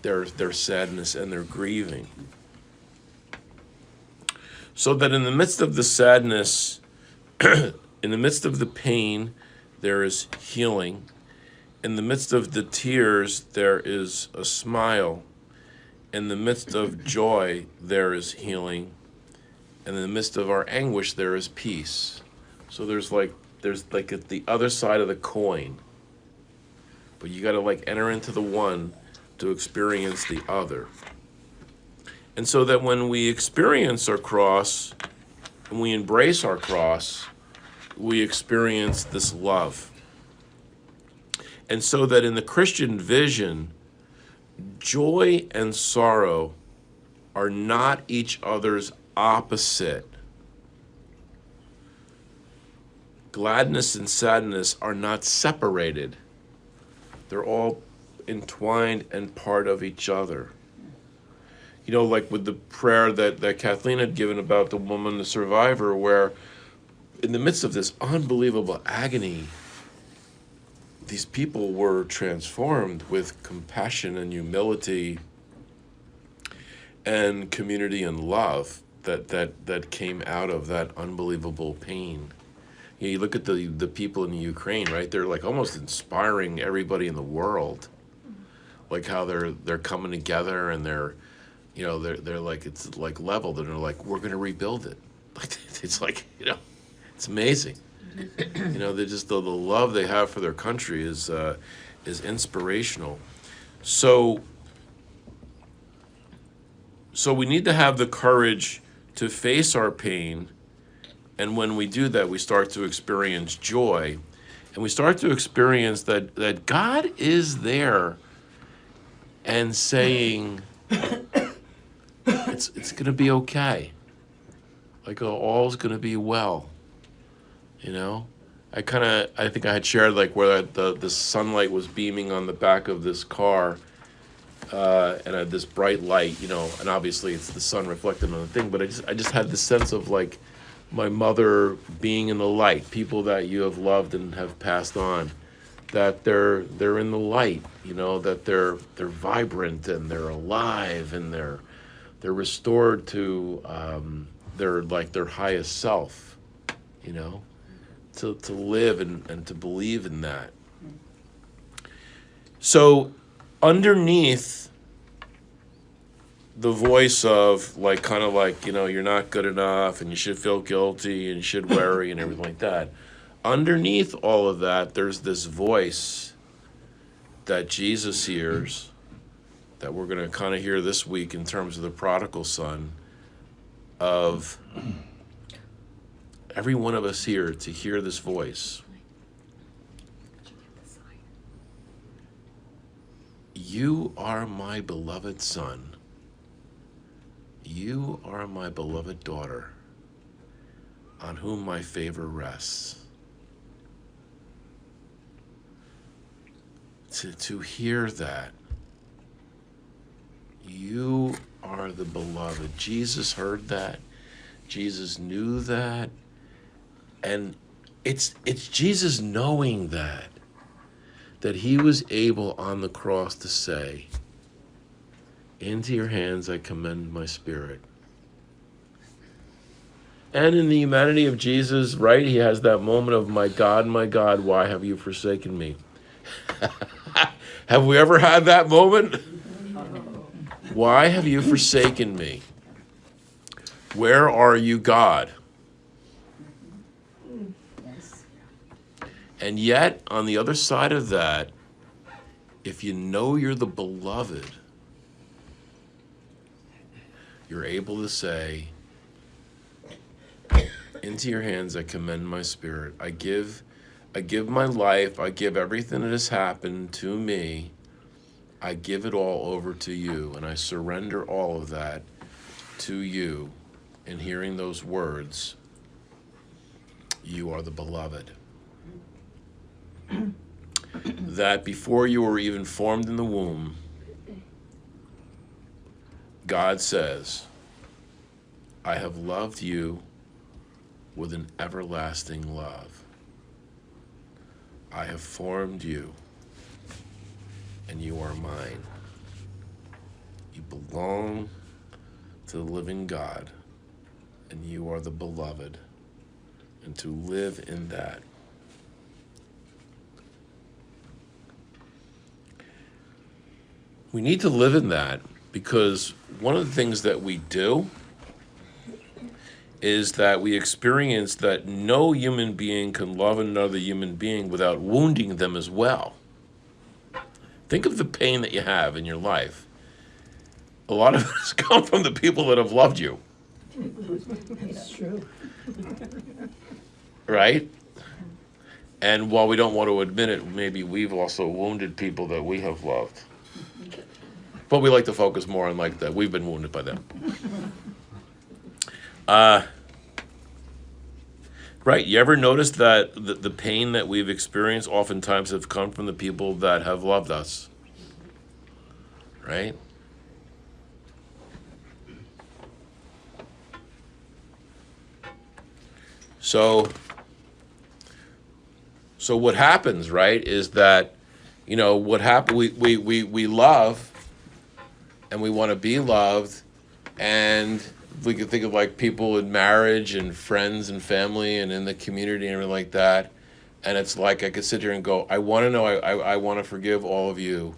A: their sadness and their grieving. So that in the midst of the sadness, in the midst of the pain, there is healing. In the midst of the tears, there is a smile. In the midst of joy, there is healing. And in the midst of our anguish, there is peace. So there's like at the other side of the coin. But you got to enter into the one to experience the other. And so that when we experience our cross, and we embrace our cross, we experience this love. And so that in the Christian vision, joy and sorrow are not each other's opposite. Gladness and sadness are not separated. They're all entwined and part of each other. Like with the prayer that Kathleen had given about the woman, the survivor, where in the midst of this unbelievable agony, these people were transformed with compassion and humility and community and love that came out of that unbelievable pain. You look at the people in the Ukraine, right? They're like almost inspiring everybody in the world, like how they're coming together and they're like, it's like leveled and they're like, we're gonna rebuild it. Like it's like, it's amazing. They're just the love they have for their country is inspirational. So we need to have the courage to face our pain, and when we do that, we start to experience joy, and we start to experience that God is there and saying, it's gonna be okay. Like all's gonna be well. I think I had shared like where the sunlight was beaming on the back of this car, and I had this bright light, and obviously it's the sun reflected on the thing, but I just had this sense of like my mother being in the light, people that you have loved and have passed on, that they're in the light, that they're vibrant and they're alive and they're restored to their highest self, to live and to believe in that. So underneath the voice of you're not good enough and you should feel guilty and you should worry and everything like that, underneath all of that, there's this voice that Jesus hears, that we're going to kind of hear this week in terms of the prodigal son, of every one of us here to hear this voice. You are my beloved son. You are my beloved daughter, on whom my favor rests. To hear that, you are the beloved. Jesus heard that. Jesus knew that. And it's Jesus knowing that he was able on the cross to say, into your hands I commend my spirit. And in the humanity of Jesus, right, he has that moment of, my God, why have you forsaken me? Have we ever had that moment? Why have you forsaken me? Where are you, God? And yet, on the other side of that, if you know you're the beloved, you're able to say, into your hands I commend my spirit. I give my life, I give everything that has happened to me, I give it all over to you, and I surrender all of that to you. And hearing those words, you are the beloved. That before you were even formed in the womb, God says, I have loved you with an everlasting love. I have formed you, and you are mine. You belong to the living God, and you are the beloved, and to live in that. We need to live in that, because one of the things that we do is that we experience that no human being can love another human being without wounding them as well. Think of the pain that you have in your life. A lot of it has come from the people that have loved you.
H: It's true.
A: Right? And while we don't want to admit it, maybe we've also wounded people that we have loved. But we like to focus more on like that. We've been wounded by them. Right, you ever notice that the pain that we've experienced oftentimes have come from the people that have loved us? Right? So So what happens, right, is that, you know, what happen we love and we want to be loved, and we can think of like people in marriage and friends and family and in the community and everything like that. And it's like I could sit here and go, I want to know, I want to forgive all of you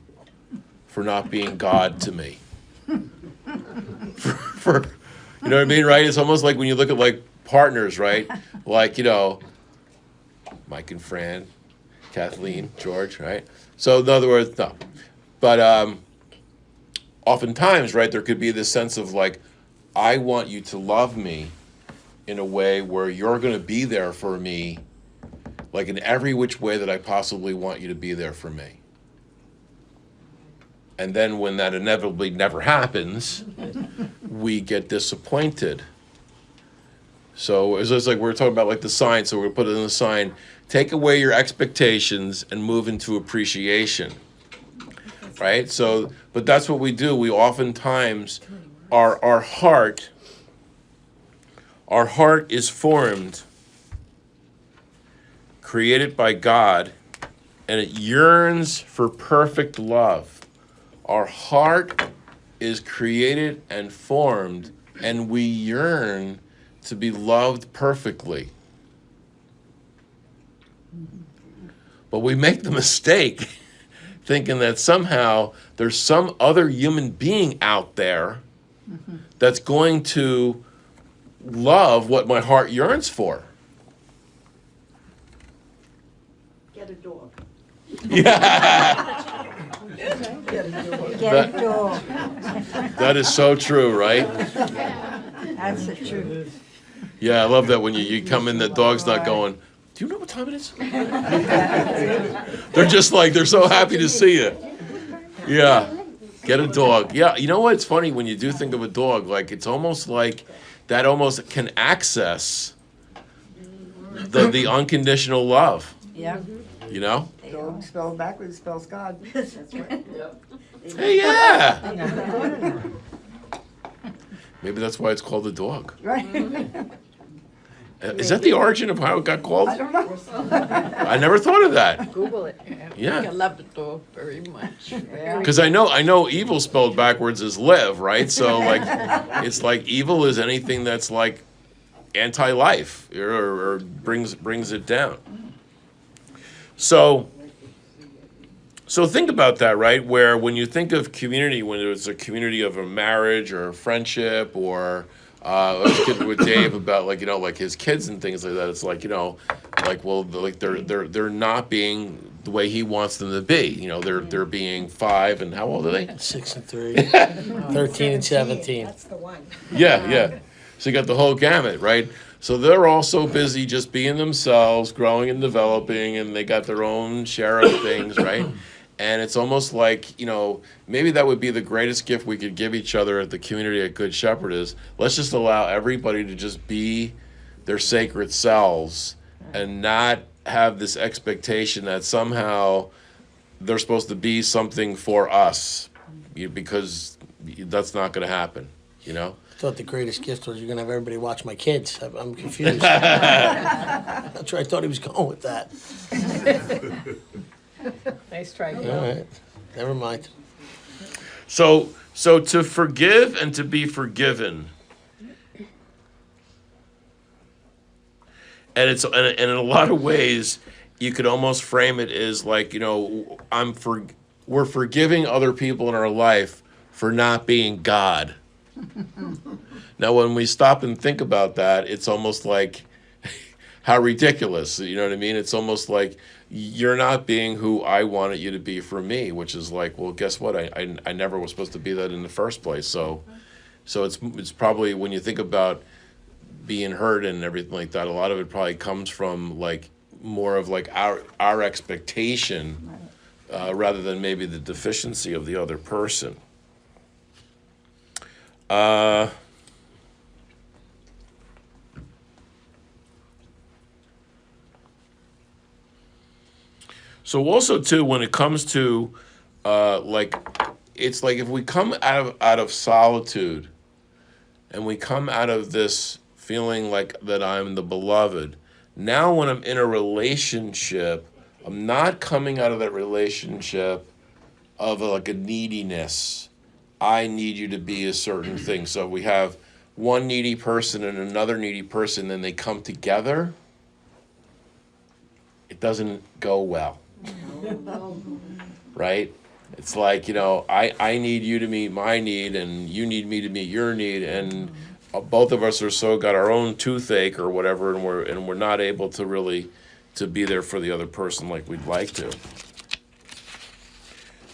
A: for not being God to me. for you know what I mean, right? It's almost like when you look at like partners, right? Like, you know, Mike and Fran, Kathleen, George, right? So in other words, no. But oftentimes, right, there could be this sense of like, I want you to love me in a way where you're going to be there for me, like in every which way that I possibly want you to be there for me. And then when that inevitably never happens, we get disappointed. So it's just like we're talking about like the sign, so we're going to put it in the sign, take away your expectations and move into appreciation, right? So, but that's what we do. We oftentimes, our heart is formed, created by God, and it yearns for perfect love. Our heart is created and formed, and we yearn to be loved perfectly. But we make the mistake thinking that somehow there's some other human being out there that's going to love what my heart yearns for.
H: Get a dog.
A: Yeah.
I: Get a dog.
A: That is so true, right?
I: That's the truth.
A: Yeah, I love that when you come in, the dog's not going, do you know what time it is? They're just like, they're so happy to see you. Yeah, get a dog. Yeah, you know what? It's funny when you do think of a dog, like it's almost like that almost can access the unconditional love,
I: Yeah.
A: you know?
J: Dog spelled backwards spells God. That's right.
A: Hey, yeah. Maybe that's why it's called a dog.
J: Right.
A: Is that the origin of how it got called?
J: I don't know.
A: I never thought of that.
G: Google it.
I: I
A: Yeah,
I: love the dog very much.
A: because I know evil spelled backwards is live, right? So like, it's like evil is anything that's like anti-life or brings it down. So think about that, right? Where when you think of community, when it's a community of a marriage or a friendship, or I was kidding with Dave about like, you know, like his kids and things like that. It's like, you know, like, well, like they're not being the way he wants them to be. You know, they're being 5 and how old are they?
F: 6 and 3, 13 and 17.
G: That's the one.
A: Yeah. So you got the whole gamut, right? So they're all so busy just being themselves, growing and developing, and they got their own share of things, right? And it's almost like, you know, maybe that would be the greatest gift we could give each other at the community at Good Shepherd is let's just allow everybody to just be their sacred selves and not have this expectation that somehow they're supposed to be something for us, because that's not going to happen, you know?
F: I thought the greatest gift was you're going to have everybody watch my kids. I'm confused. That's where I thought he was going with that.
G: Nice try.
F: All right, never mind.
A: So to forgive and to be forgiven, and it's and in a lot of ways, you could almost frame it as like, you know, we're forgiving other people in our life for not being God. Now, when we stop and think about that, it's almost like how ridiculous. You know what I mean? It's almost like you're not being who I wanted you to be for me, which is like, well, guess what? I never was supposed to be that in the first place. So it's probably, when you think about being hurt and everything like that, a lot of it probably comes from like more of like our expectation rather than maybe the deficiency of the other person. So also too, when it comes to like, it's like if we come out of solitude and we come out of this feeling like that I'm the beloved, now when I'm in a relationship, I'm not coming out of that relationship of like a neediness. I need you to be a certain thing. So we have one needy person and another needy person, and they come together. It doesn't go well, right? It's like, I need you to meet my need, and you need me to meet your need, and both of us are so got our own toothache or whatever, and we're not able to really to be there for the other person like we'd like to.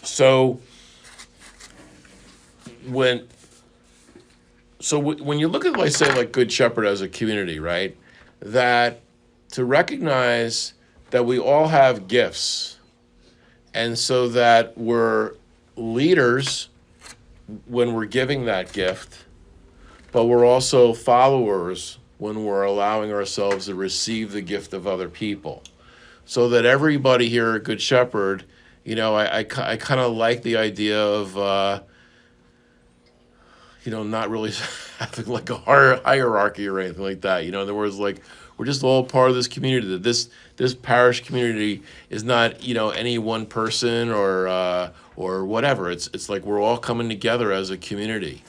A: So when you look at, like, say, like Good Shepherd as a community, right? That to recognize that we all have gifts, and so that we're leaders when we're giving that gift, but we're also followers when we're allowing ourselves to receive the gift of other people. So that everybody here at Good Shepherd, I kind of like the idea of, not really having like a hierarchy or anything like that. In other words, like, we're just all part of this community. That this parish community is not, any one person or whatever. It's like we're all coming together as a community.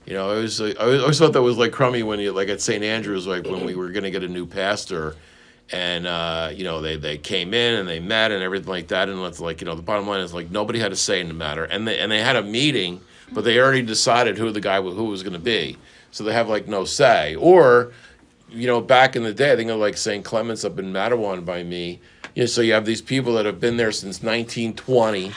A: I always thought that was like crummy when like at St. Andrews, like when we were going to get a new pastor, and they came in and they met and everything like that, and it's like, the bottom line is, like, nobody had a say in the matter, and they had a meeting, but they already decided who was going to be, so they have like no say. Or, back in the day, I think of like St. Clement's up in Matawan by me. So you have these people that have been there since 1920.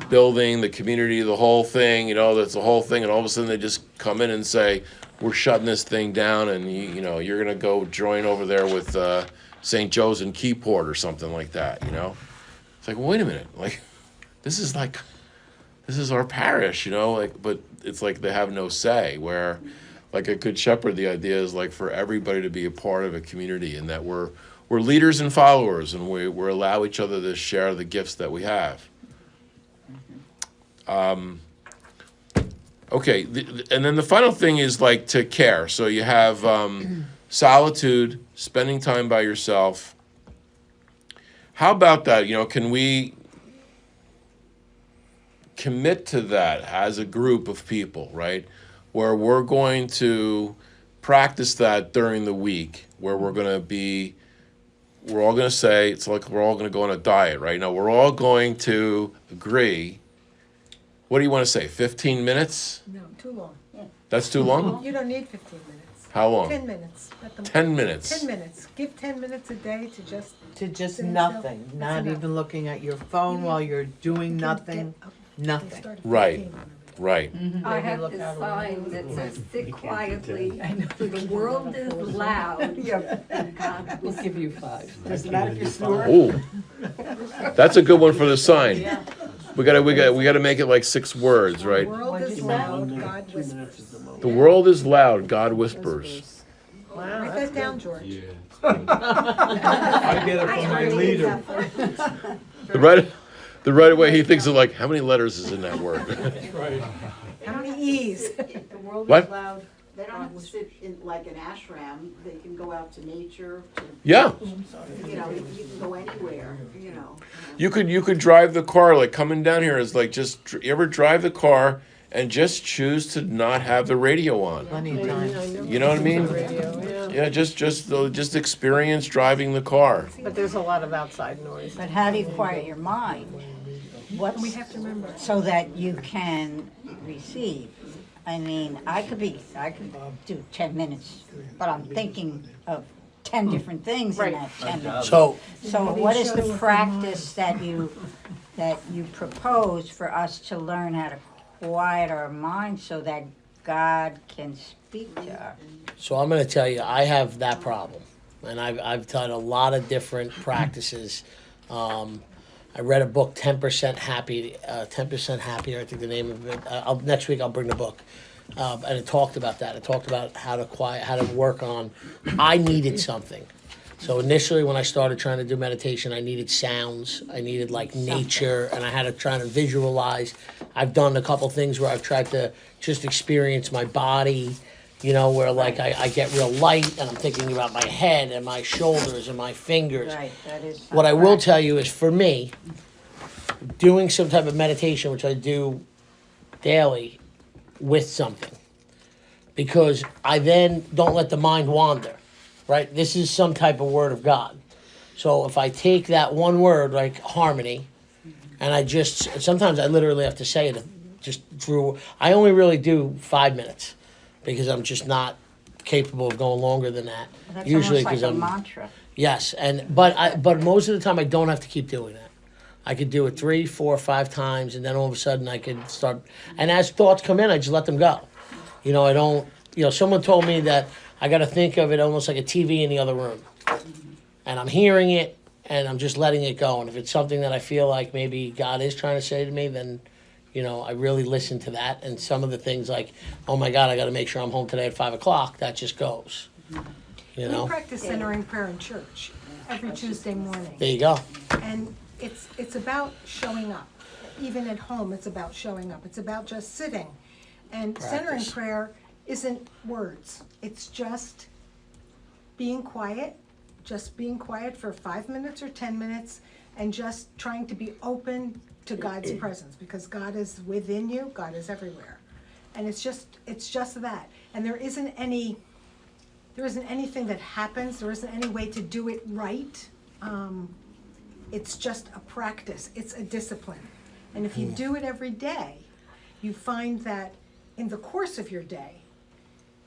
A: Building the community, the whole thing, that's the whole thing, and all of a sudden they just come in and say, we're shutting this thing down, and you're gonna go join over there with St. Joe's in Keyport or something like that. It's like, well, wait a minute, like, this is our parish, but it's like they have no say. Where, like, a Good Shepherd, the idea is like for everybody to be a part of a community, and that we're leaders and followers, and we allow each other to share the gifts that we have. Okay, and then the final thing is like to care. So you have solitude, spending time by yourself. How about that? Can we commit to that as a group of people, right? Where we're going to practice that during the week, where we're all going to say, it's like we're all going to go on a diet, right? Now, we're all going to agree. What do you want to say, 15 minutes?
G: No, too long.
A: That's too long?
G: You don't need 15 minutes.
A: How long?
G: 10 minutes.
A: 10 minutes.
G: 10 minutes. Give 10 minutes a day to just.
K: To just
G: Sit
K: nothing,
G: still.
K: not
G: That's
K: even looking at your phone while you're doing nothing, nothing.
A: Right. Right.
H: I have this sign that says, sit quietly, for the world is loud. and God
I: We'll give you 5.
J: Doesn't matter if you're snoring.
A: Ooh, that's a good one for the sign. We gotta make it like 6 words,
G: The
A: right?
G: world is loud, God whispers.
A: The world is loud, God whispers.
G: Write that down, George.
E: I get it from my leader.
A: The right away he thinks of like, how many letters is in that word?
G: How many E's?
L: The world
A: What?
L: is loud. They don't have to sit in like an ashram. They can go out to nature.
A: Yeah.
L: You can go anywhere.
A: You could drive the car, like coming down here is like you ever drive the car and just choose to not have the radio on.
K: Plenty of times.
A: You know what I mean? Yeah, just experience driving the car.
G: But there's a lot of outside noise.
I: But how do you quiet your mind?
G: We have to remember.
I: So that you can receive. I mean, I could do 10 minutes, but I'm thinking of 10 different things in that 10 minutes.
F: So,
I: So what is the practice that you propose for us to learn how to quiet our minds so that God can speak to us?
F: so I'm gonna tell you, I have that problem, and I've done a lot of different practices. I read a book, 10% Happy, 10% Happier, I think the name of it. Next week I'll bring the book. And it talked about that. It talked about how to work on, I needed something. So initially when I started trying to do meditation, I needed sounds, I needed like nature, and I had to try to visualize. I've done a couple things where I've tried to just experience my body, you know, where like I get real light and I'm thinking about my head and my shoulders and my fingers.
I: Right, that is.
F: What I will tell you is for me, doing some type of meditation, which I do daily, with something. Because I then don't let the mind wander, right? This is some type of word of God. So if I take that one word, like harmony, and sometimes I literally have to say it just through, I only really do 5 minutes because I'm just not capable of going longer than that.
I: That's
F: Usually
I: almost like
F: because
I: a
F: I'm,
I: mantra.
F: yes, but most of the time I don't have to keep doing that. I could do it 3, 4, 5 times, and then all of a sudden I could start, and as thoughts come in, I just let them go. You know, I don't, someone told me that I got to think of it almost like a TV in the other room. And I'm hearing it, and I'm just letting it go. And if it's something that I feel like maybe God is trying to say to me, then, I really listen to that. And some of the things like, oh my God, I got to make sure I'm home today at 5 o'clock, that just goes.
G: We practice centering prayer in church every Tuesday morning.
F: There you go.
G: And it's about showing up. Even at home, it's about showing up. It's about just sitting. And centering
F: Practice.
G: prayer isn't words. It's just being quiet for 5 minutes or 10 minutes, and just trying to be open to God's presence, because God is within you, God is everywhere. And it's just that. And there isn't anything that happens, there isn't any way to do it right. It's just a practice, it's a discipline. And if you do it every day, you find that in the course of your day,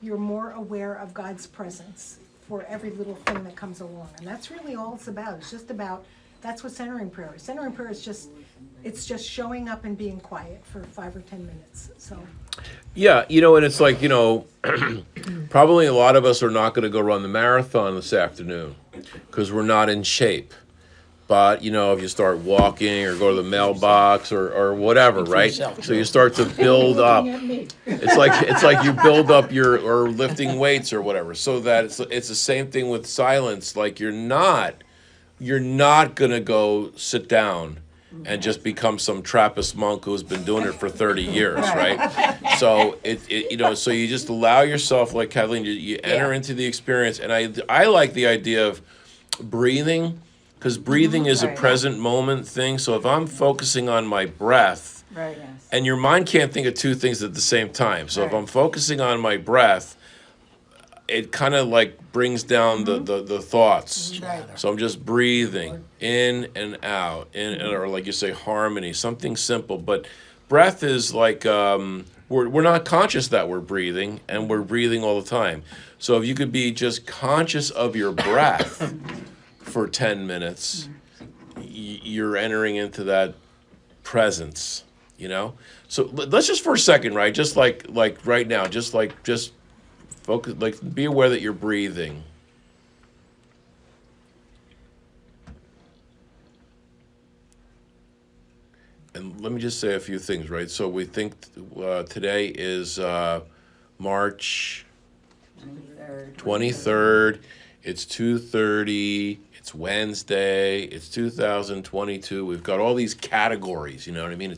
G: you're more aware of God's presence for every little thing that comes along. And that's really all it's about. It's just about, that's what centering prayer is. Centering prayer is just showing up and being quiet for 5 or 10 minutes, so.
A: Yeah, and it's like, probably a lot of us are not going to go run the marathon this afternoon because we're not in shape. But, if you start walking or go to the mailbox or whatever, right? So you start to build up. It's like you build up or lifting weights or whatever. So that it's the same thing with silence. Like you're not going to go sit down and just become some Trappist monk who's been doing it for 30 years, right? So so you just allow yourself, like Kathleen, you enter into the experience. And I like the idea of breathing. Because breathing is a present moment thing. So if I'm focusing on my breath, and your mind can't think of two things at the same time. So if I'm focusing on my breath, it kind of like brings down the thoughts. So I'm just breathing in and out, or like you say, harmony, something simple. But breath is like, we're not conscious that we're breathing, and we're breathing all the time. So if you could be just conscious of your breath for 10 minutes, you're entering into that presence, So let's just for a second, right? Just like right now, just focus, like be aware that you're breathing. And let me just say a few things, right? So we think today is March 23rd. It's 2:30. It's Wednesday. It's 2022. We've got all these categories. You know what I mean?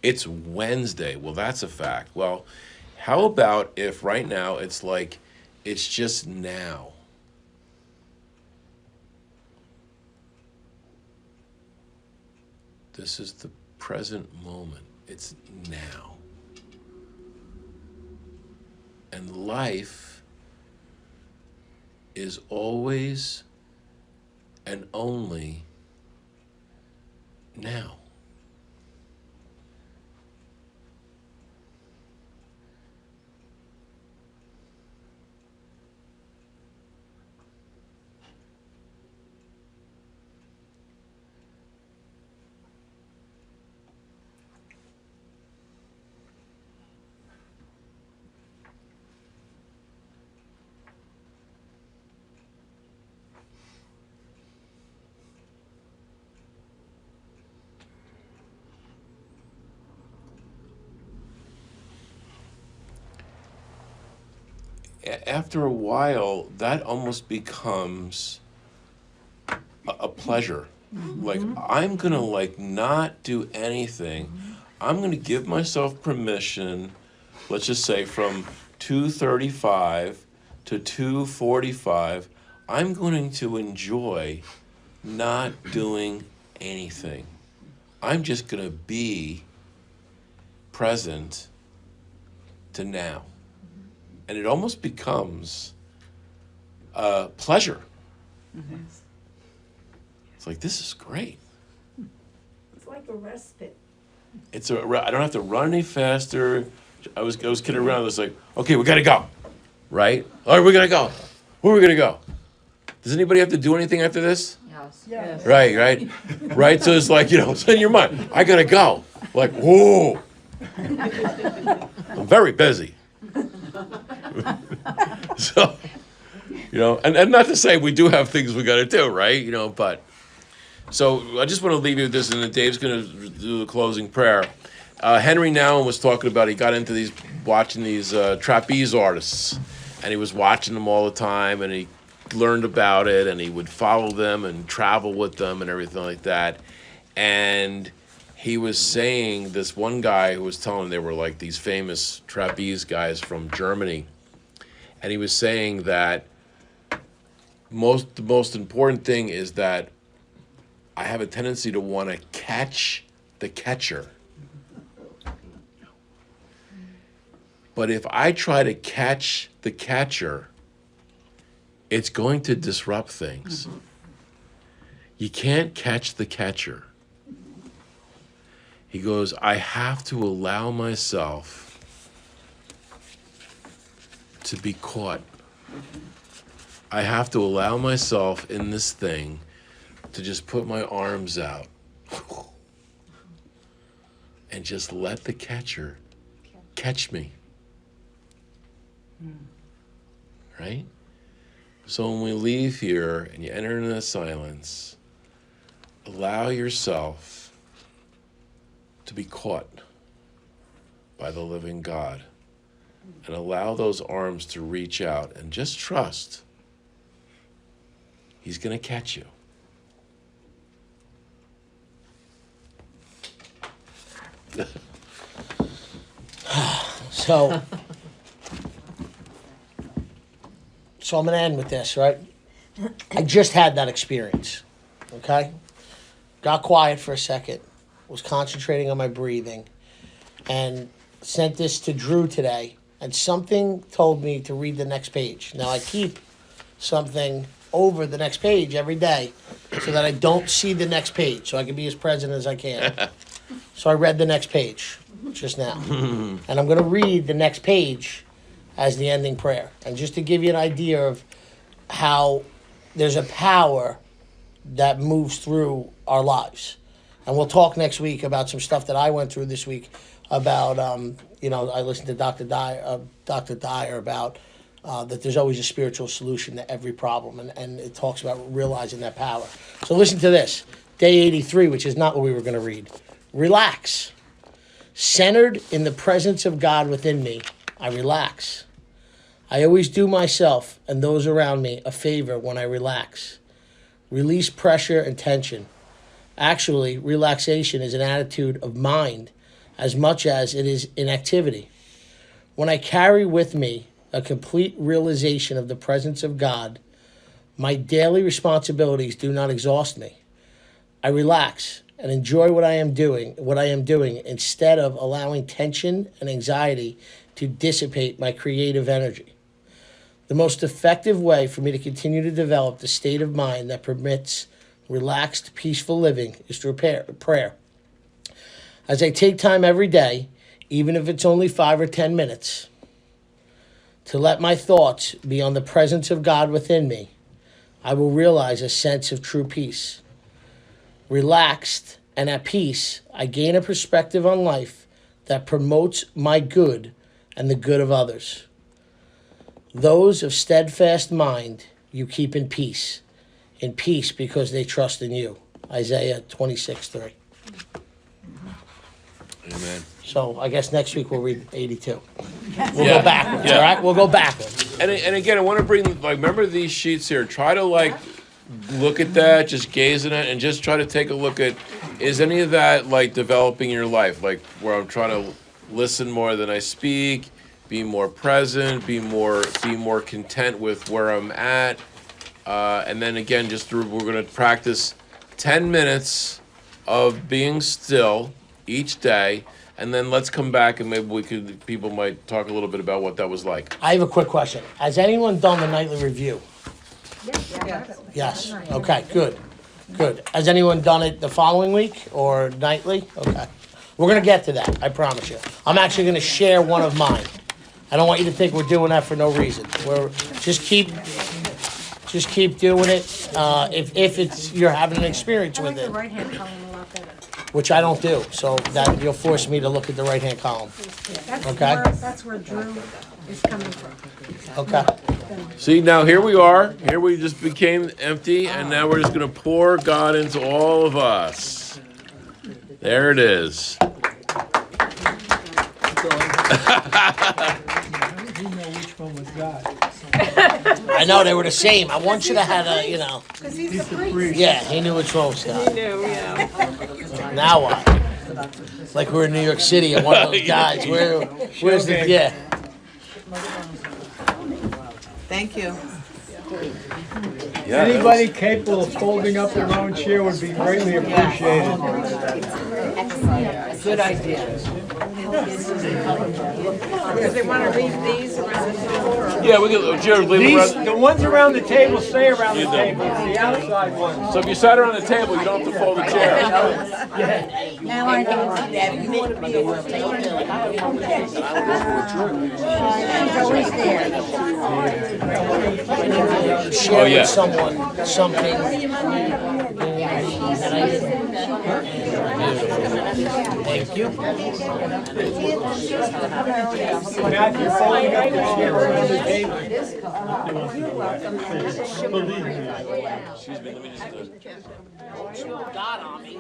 A: It's Wednesday. Well, that's a fact. Well, how about if right now it's like it's just now? This is the present moment. It's now. And life is always and only now. After a while, that almost becomes a pleasure. Like, I'm gonna not do anything. I'm gonna give myself permission, let's just say from 2:35 to 2:45, I'm going to enjoy not doing anything. I'm just going to be present to now. And it almost becomes a pleasure. It's like, this is great.
H: It's like a respite.
A: I don't have to run any faster. I was kidding around. I was like, okay, we gotta go, right? All right, we gotta go. Where are we gonna go? Does anybody have to do anything after this?
C: Yes.
A: Right. So it's like, it's in your mind. I gotta go. Like, whoa. I'm very busy. So, and not to say we do have things we gotta do, right? But. So I just want to leave you with this, and then Dave's going to do the closing prayer. Henry Nouwen was talking about, he got into watching these trapeze artists, and he was watching them all the time, and he learned about it, and he would follow them and travel with them and everything like that. And he was saying, this one guy who was telling him they were like these famous trapeze guys from Germany, and he was saying that the most important thing is that I have a tendency to want to catch the catcher. But if I try to catch the catcher, it's going to disrupt things. You can't catch the catcher. He goes, I have to allow myself to be caught. I have to allow myself in this thing to just put my arms out and just let the catcher catch me. Right? So when we leave here and you enter into the silence, allow yourself to be caught by the living God and allow those arms to reach out and just trust He's going to catch you.
F: So I'm going to end with this, right? I just had that experience, okay? Got quiet for a second, was concentrating on my breathing, and sent this to Drew today, and something told me to read the next page. Now, I keep something over the next page every day so that I don't see the next page, so I can be as present as I can. So I read the next page just now. And I'm going to read the next page as the ending prayer. And just to give you an idea of how there's a power that moves through our lives. And we'll talk next week about some stuff that I went through this week about, I listened to Dr. Dyer about that there's always a spiritual solution to every problem. And it talks about realizing that power. So listen to this. Day 83, which is not what we were going to read. Relax. Centered in the presence of God within me, I relax. I always do myself and those around me a favor when I relax. Release pressure and tension. Actually, relaxation is an attitude of mind as much as it is an activity. When I carry with me a complete realization of the presence of God, my daily responsibilities do not exhaust me. I relax and enjoy what I am doing instead of allowing tension and anxiety to dissipate my creative energy. The most effective way for me to continue to develop the state of mind that permits relaxed, peaceful living is through prayer. As I take time every day, even if it's only 5 or 10 minutes, to let my thoughts be on the presence of God within me, I will realize a sense of true peace. Relaxed and at peace, I gain a perspective on life that promotes my good and the good of others. Those of steadfast mind you keep in peace because they trust in you. Isaiah 26:3.
A: Amen.
F: So I guess next week we'll read 82. We'll go backwards, all right? We'll go backwards.
A: And again, I want to bring, remember these sheets here. Try to, look at that, just gaze at it, and just try to take a look at, is any of that, developing your life? Where I'm trying to listen more than I speak, be more present, be more content with where I'm at. And then again, we're gonna practice 10 minutes of being still each day, and then let's come back and maybe people might talk a little bit about what that was like.
F: I have a quick question. Has anyone done the nightly review?
G: Yeah.
F: Yes. Okay, good. Good. Has anyone done it the following week or nightly? Okay. We're gonna get to that, I promise you. I'm actually gonna share one of mine. I don't want you to think we're doing that for no reason. Just keep doing it. If it's you're having an experience
G: I like
F: with
G: the
F: it,
G: right-hand column a lot better.
F: which I don't do, so that you'll force me to look at the right-hand column. Okay.
G: That's where Drew is coming from.
F: Okay.
A: See, now here we are. Here we just became empty, and now we're just gonna pour God into all of us. There it is.
B: You know which one was God.
F: I know they were the same. I want you to have a,
G: Because he's the priest.
F: Yeah, he knew which one was God. Now what? Like we're in New York City and one of those guys. Where's the yeah?
K: Thank you.
B: Anybody capable of folding up their own chair would be greatly appreciated.
K: Good idea.
J: Because they want to leave these around the floor.
A: Yeah, we can. Jared, leave it around.
B: The ones around the table stay around the table. It's the outside ones.
A: So if you sat around the table, you don't have to fold the chair.
I: Now I know. He's always there.
F: Share
A: Oh, yeah.
F: with someone something. Thank you.
B: Matthew, folding up the chair around the table.
A: Excuse me, let me just.
F: God on me.